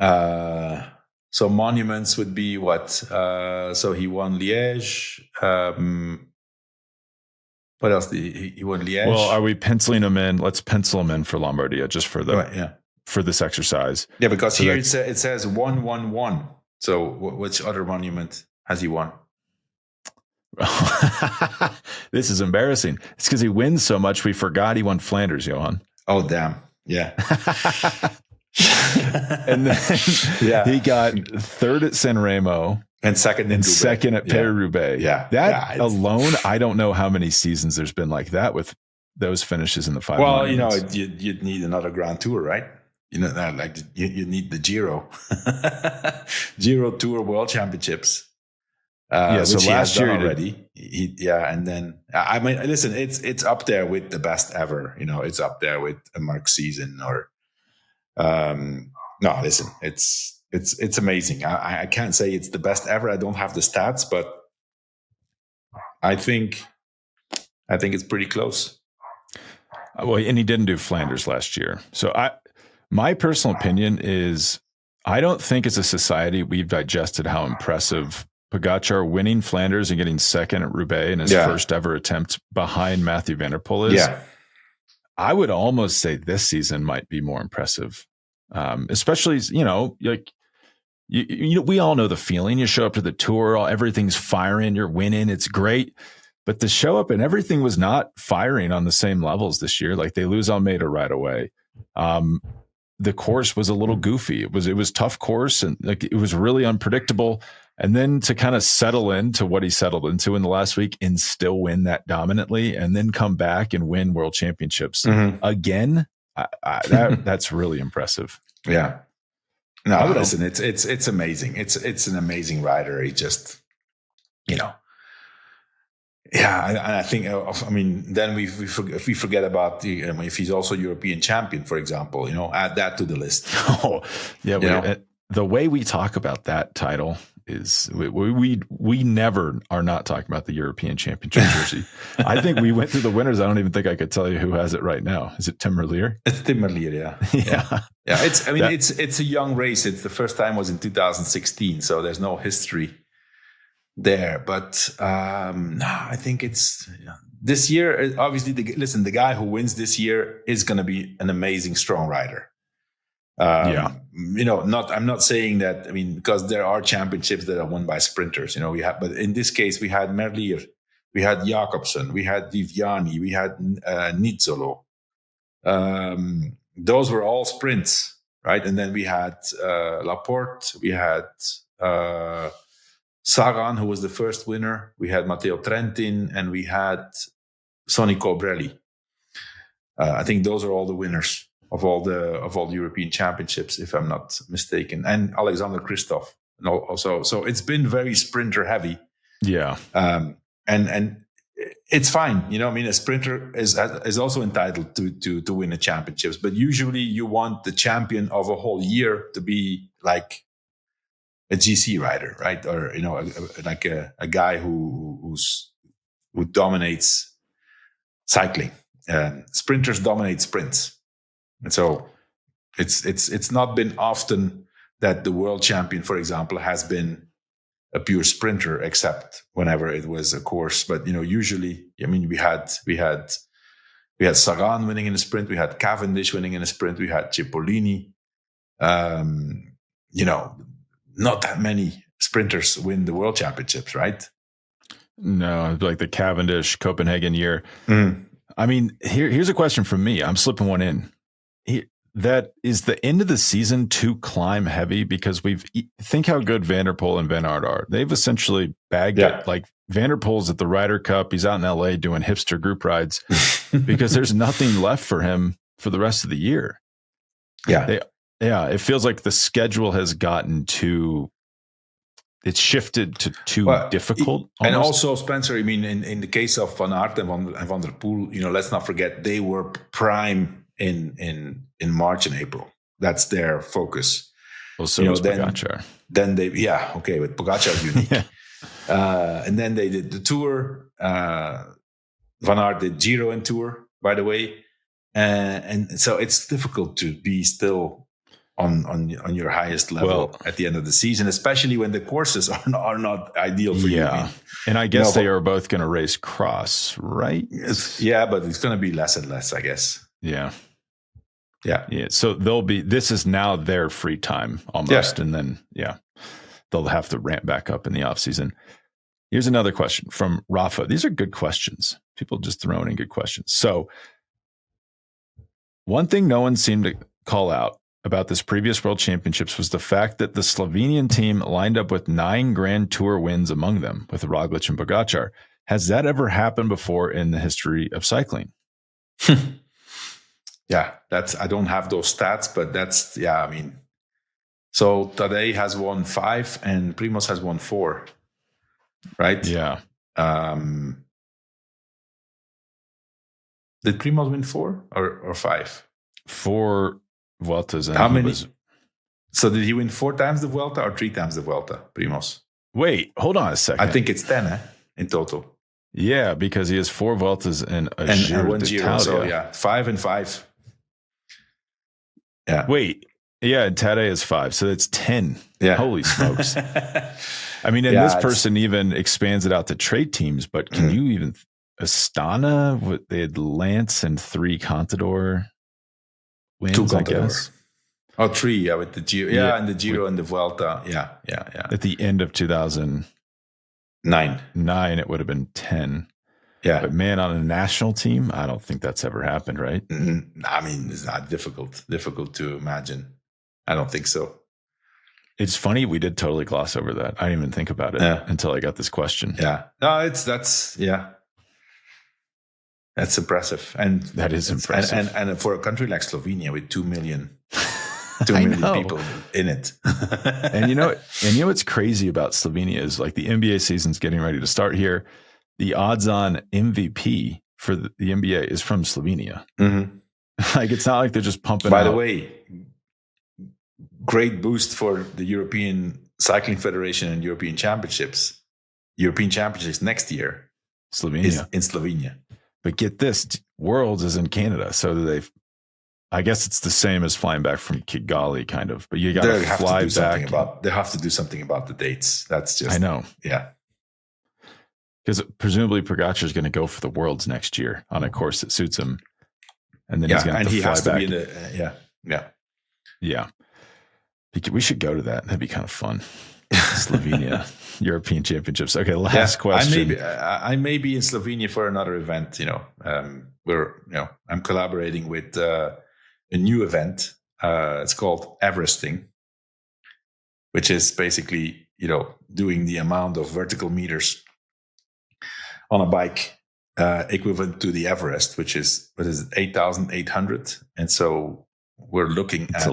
So monuments would be what? So he won Liège. What else? He won Liège. Well, are we penciling him in? Let's pencil him in for Lombardia just for for this exercise. Yeah, because here it says 1-1-1. So which other monument has he won? This is embarrassing. It's because he wins so much we forgot he won Flanders, Johan. Oh, damn. Yeah. And then he got third at San Remo and second at Paris-Roubaix. Yeah. That alone, I don't know how many seasons there's been like that with those finishes in the five. Well, you'd need another Grand Tour, right? Like you need the Giro. Giro Tour World Championships. So last year already, and then I mean, listen, it's up there with the best ever. It's up there with a Mark season or. No, listen, it's amazing. I can't say it's the best ever. I don't have the stats, but I think it's pretty close. Well, and he didn't do Flanders last year, so my personal opinion is I don't think as a society we've digested how impressive Pogačar winning Flanders and getting second at Roubaix in his first ever attempt behind Mathieu van der Poel is. Yeah. I would almost say this season might be more impressive, especially, like we all know the feeling. You show up to the Tour, everything's firing, you're winning, it's great. But to show up and everything was not firing on the same levels this year. Like they lose Almeida right away. the course was a little goofy. It was tough course, and like it was really unpredictable. And then to kind of settle into what he settled into in the last week and still win that dominantly, and then come back and win world championships again, that's really impressive. Yeah. No, listen, it's amazing. It's an amazing rider. He just, I think, then we forget about if he's also European champion, for example, add that to the list. Oh, yeah. The way we talk about that title is we never are not talking about the European Championship jersey. I think we went through the winners. I don't even think I could tell you who has it right now. Is it Tim Merlier? It's Tim Merlier, yeah. It's a young race. It's the first time was in 2016, so there's no history there. But I think it's this year. Obviously, the guy who wins this year is going to be an amazing strong rider. I'm not saying that. Because there are championships that are won by sprinters. But in this case, we had Merlier, we had Jakobsen, we had Viviani, we had Nizzolo. Those were all sprints, right? And then we had Laporte, we had Sagan, who was the first winner. We had Matteo Trentin, and we had Sonny Colbrelli. I think those are all the winners of all the European championships, if I'm not mistaken, and Alexander Kristoff. And also, so it's been very sprinter heavy. Yeah. And it's fine. A sprinter is also entitled to win the championships, but usually you want the champion of a whole year to be like a GC rider, right? Or, a guy who dominates cycling. Sprinters dominate sprints. And so it's not been often that the world champion, for example, has been a pure sprinter, except whenever it was a course. But usually, we had Sagan winning in a sprint, we had Cavendish winning in a sprint, we had Cipollini. Not that many sprinters win the world championships, right? No, like the Cavendish Copenhagen year. Here's a question from me. I'm slipping one in. That is the end of the season too climb heavy, because think how good Van der Poel and Van Aert are. They've essentially bagged it. Like Van der Poel's at the Ryder Cup. He's out in LA doing hipster group rides because there's nothing left for him for the rest of the year. Yeah. It feels like the schedule has gotten it's shifted to too difficult. Almost. And also, Spencer, in the case of Van Aert and Van der Poel, let's not forget they were prime in March and April. That's their focus. Well, so was Pogačar. Then but Pogačar is unique. And then they did the Tour. Van Aert did Giro and Tour, by the way. And so it's difficult to be still on your highest level at the end of the season, especially when the courses are not ideal for you. Yeah. And I guess they are both going to race cross, right? Yeah, but it's going to be less and less, I guess. Yeah. So this is now their free time almost. And then, they'll have to ramp back up in the off season. Here's another question from Rafa. These are good questions. People just throwing in good questions. So one thing no one seemed to call out about this previous World Championships was the fact that the Slovenian team lined up with 9 Grand Tour wins among them with Roglic and Pogačar. Has that ever happened before in the history of cycling? I don't have those stats, but that's, so Tadej has won 5 and Primoz has won 4, right? Yeah. Did Primoz win 4 or 5? 4 Vueltas. And how many? So did he win 4 times the Vuelta or 3 times the Vuelta, Primoz? Wait, hold on a second. I think it's 10 in total. Yeah, because he has 4 Vueltas and one Giro. So 5 and 5. Yeah. Wait. Yeah, and Tadej is 5, so it's 10. Yeah. Holy smokes. This person even expands it out to trade teams, but can you even Astana? They had Lance and 3 Contador wins, 2 Contador. I guess. Oh, 3, with the Giro. Yeah, and the Giro and the Vuelta. Yeah. At the end of 2009, it would have been 10. Yeah. But man, on a national team, I don't think that's ever happened, right? I mean, it's not difficult to imagine. I don't think so. It's funny. We did totally gloss over that. I didn't even think about it until I got this question. Yeah. No, that's impressive. And that is impressive. And for a country like Slovenia with 2 million people in it. and you know what's crazy about Slovenia is like the NBA season's getting ready to start here. The odds-on MVP for the NBA is from Slovenia. Mm-hmm. Like it's not like they're just pumping. By the way, great boost for the European Cycling Federation and European Championships. European Championships next year. Slovenia is in Slovenia. But get this, Worlds is in Canada, so I guess it's the same as flying back from Kigali, kind of. But you got to fly back. They have to do something about the dates. That's just. I know. Yeah. Because presumably Pogačar is going to go for the Worlds next year on a course that suits him, and then he's going to fly back. To be in yeah. We should go to that. That'd be kind of fun. Slovenia European Championships. Okay, last question. I may be in Slovenia for another event. I'm collaborating with a new event. It's called Everesting, which is basically doing the amount of vertical meters on a bike equivalent to the Everest, which is 8,800. And so we're looking at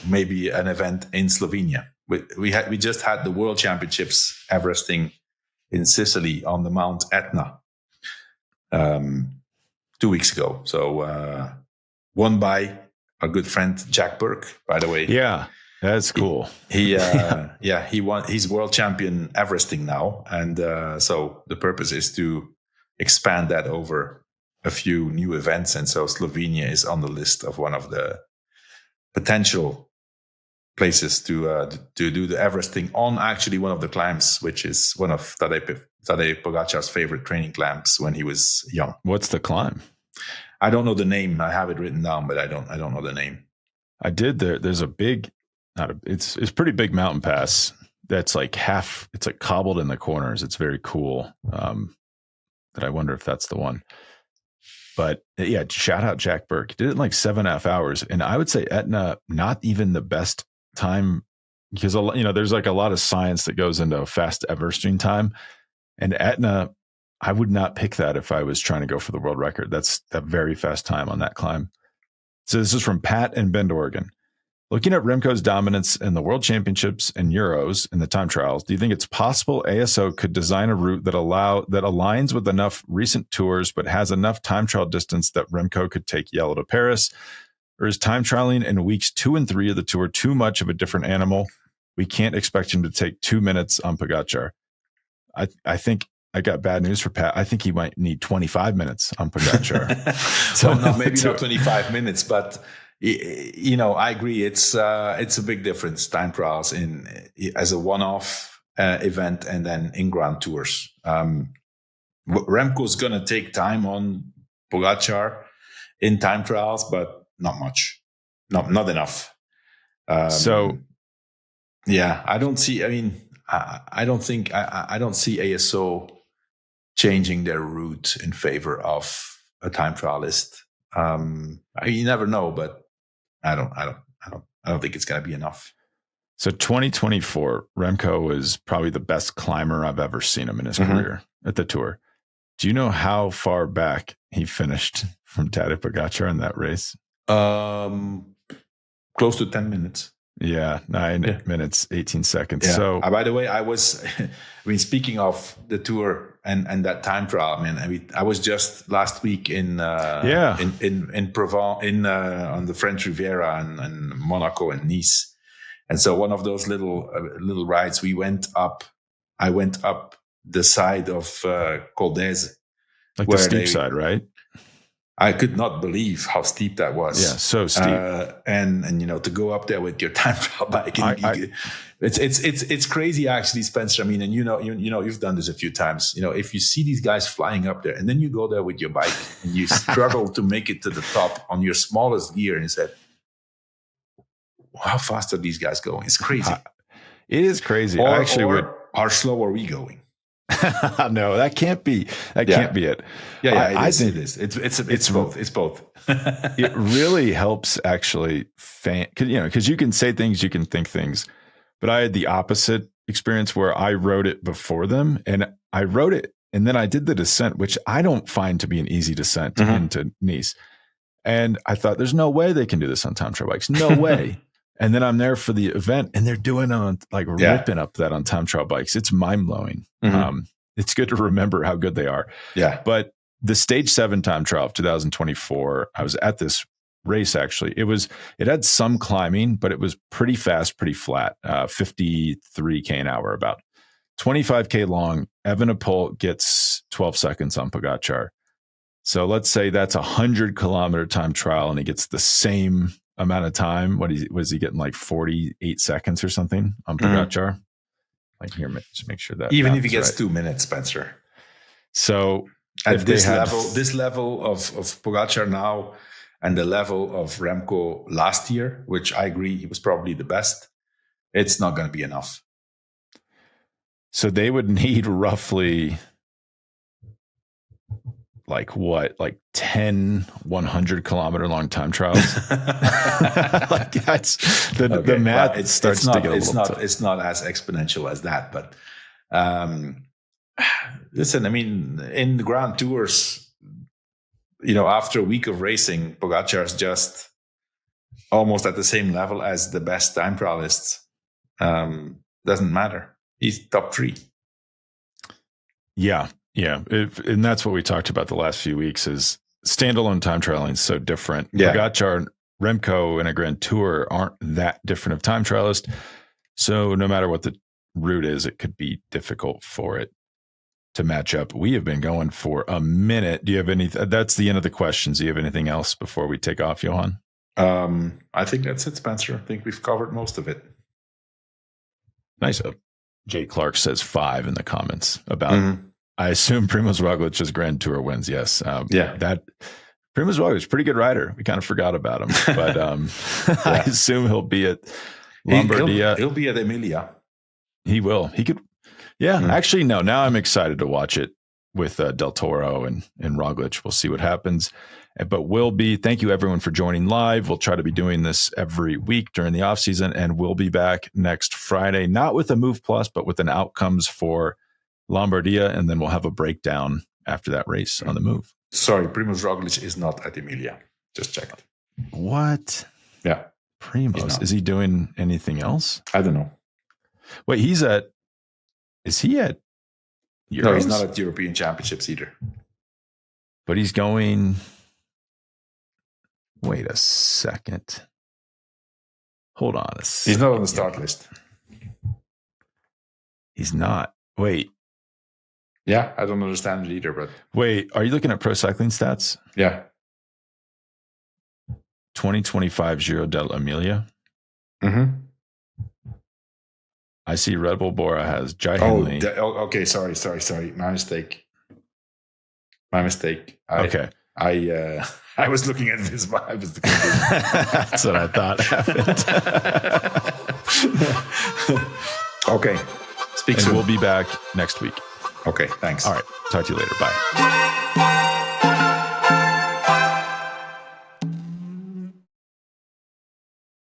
maybe an event in Slovenia. We just had the World Championships Everesting in Sicily on the Mount Etna 2 weeks ago. So won by our good friend Jack Burke, by the way. Yeah, that's cool. He won. He's world champion Everesting now, and so the purpose is to expand that over a few new events. And so Slovenia is on the list of one of the potential places to do the Everesting on actually one of the climbs, which is one of Tadej Pogačar's favorite training climbs when he was young. What's the climb? I don't know the name. I have it written down, but I don't know the name. I did. There's a big, it's pretty big mountain pass that's like it's like cobbled in the corners. It's very cool. That I wonder if that's the one. But yeah, shout out Jack Burke. He did it in like 7.5 hours. And I would say Etna, not even the best time, because there's like a lot of science that goes into fast Everesting time. And Etna, I would not pick that if I was trying to go for the world record. That's a very fast time on that climb. So this is from Pat in Bend, Oregon. Looking at Remco's dominance in the World Championships and Euros in the time trials, do you think it's possible ASO could design a route that aligns with enough recent tours but has enough time trial distance that Remco could take Yellow to Paris? Or is time trialing in weeks 2 and 3 of the tour too much of a different animal? We can't expect him to take 2 minutes on Pogačar. I think I got bad news for Pat. I think he might need 25 minutes on Pogačar. So maybe not 25 minutes, but I agree. It's a big difference. Time trials as a one-off event and then in Grand Tours. Remco's going to take time on Pogačar in time trials, but not much, not enough. I don't see. I mean, I don't see ASO changing their route in favor of a time trialist. You never know, but I don't think it's going to be enough. So 2024, Remco is probably the best climber I've ever seen him in his career at the Tour. Do you know how far back he finished from Tadej Pogačar in that race? Close to 10 minutes. Yeah, 9 minutes, 18 seconds. Yeah. So, by the way, speaking of the Tour and that time trial, I was just last week in Provence, on the French Riviera and Monaco and Nice, and so one of those little rides. I went up the side of Col d'Èze, like the steep side, right? I could not believe how steep that was. Yeah, so steep. And to go up there with your time trial bike, it's crazy actually, Spencer. I mean, and you've done this a few times. If you see these guys flying up there, and then you go there with your bike and you struggle to make it to the top on your smallest gear, and you said, "How fast are these guys going?" It's crazy. It is crazy. How slow are we going? No, that can't be. That can't be it. Yeah, I think it is. It's both. It's both. It really helps actually, because you can say things, you can think things, but I had the opposite experience where I wrote it before them, and I wrote it, and then I did the descent, which I don't find to be an easy descent into Nice. And I thought, there's no way they can do this on time trial bikes. No way. And then I'm there for the event, and they're doing on ripping up that on time trial bikes. It's mind blowing. It's good to remember how good they are. Yeah. But the stage 7 time trial of 2024, I was at this race. Actually, it had some climbing, but it was pretty fast, pretty flat, 53k an hour, about 25k long. Evenepoel gets 12 seconds on Pogačar. So let's say that's a 100-kilometer time trial, and he gets the same amount of time. What was he getting, like 48 seconds or something on Pogačar? Like, here, just make sure that even if he gets right. 2 minutes, Spencer. So at this level of Pogačar now, and the level of Remco last year, which I agree he was probably the best, it's not going to be enough. So they would need roughly like 10 100-kilometer long time trials. Like, that's the math. It starts to get a little tough. It's not as exponential as that, but listen, I mean, in the Grand Tours, after a week of racing, Pogačar is just almost at the same level as the best time trialists. Doesn't matter. He's top 3. Yeah. Yeah. And that's what we talked about the last few weeks, is standalone time trialing is so different. Yeah. Pogačar, Remco in a Grand Tour aren't that different of time trialists. So no matter what the route is, it could be difficult for it to match up. We have been going for a minute. Do you have any? That's the end of the questions. Do you have anything else before we take off, Johan? I think that's it, Spencer. I think we've covered most of it. Nice. Jay Clark says 5 in the comments about, I assume Primož Roglic's Grand Tour wins. Yes. That Primož Roglic is a pretty good rider. We kind of forgot about him, but I assume he'll be at Lombardia. He'll be at Emilia. He will. He could. Yeah. Actually, no. Now I'm excited to watch it with Del Toro and Roglic. We'll see what happens. But thank you everyone for joining live. We'll try to be doing this every week during the off season, and we'll be back next Friday, not with a Move Plus, but with an outcomes for Lombardia. And then we'll have a breakdown after that race on the Move. Sorry, Primož Roglic is not at Emilia. Just checked. What? Yeah. Primož, is he doing anything else? I don't know. Wait, is he at Euros? No, he's not at European Championships either. But he's going... Wait a second. Hold on a second. He's not on the start list. He's not. Wait. Yeah, I don't understand it either, but... Wait, are you looking at Pro Cycling Stats? Yeah. 2025 Giro dell'Emilia. I see Red Bull Bora has Jai Hindley. Okay, sorry. My mistake. Okay. I was looking at this. That's what I thought happened. Okay. Speak soon. We'll be back next week. Okay, thanks. All right. Talk to you later. Bye.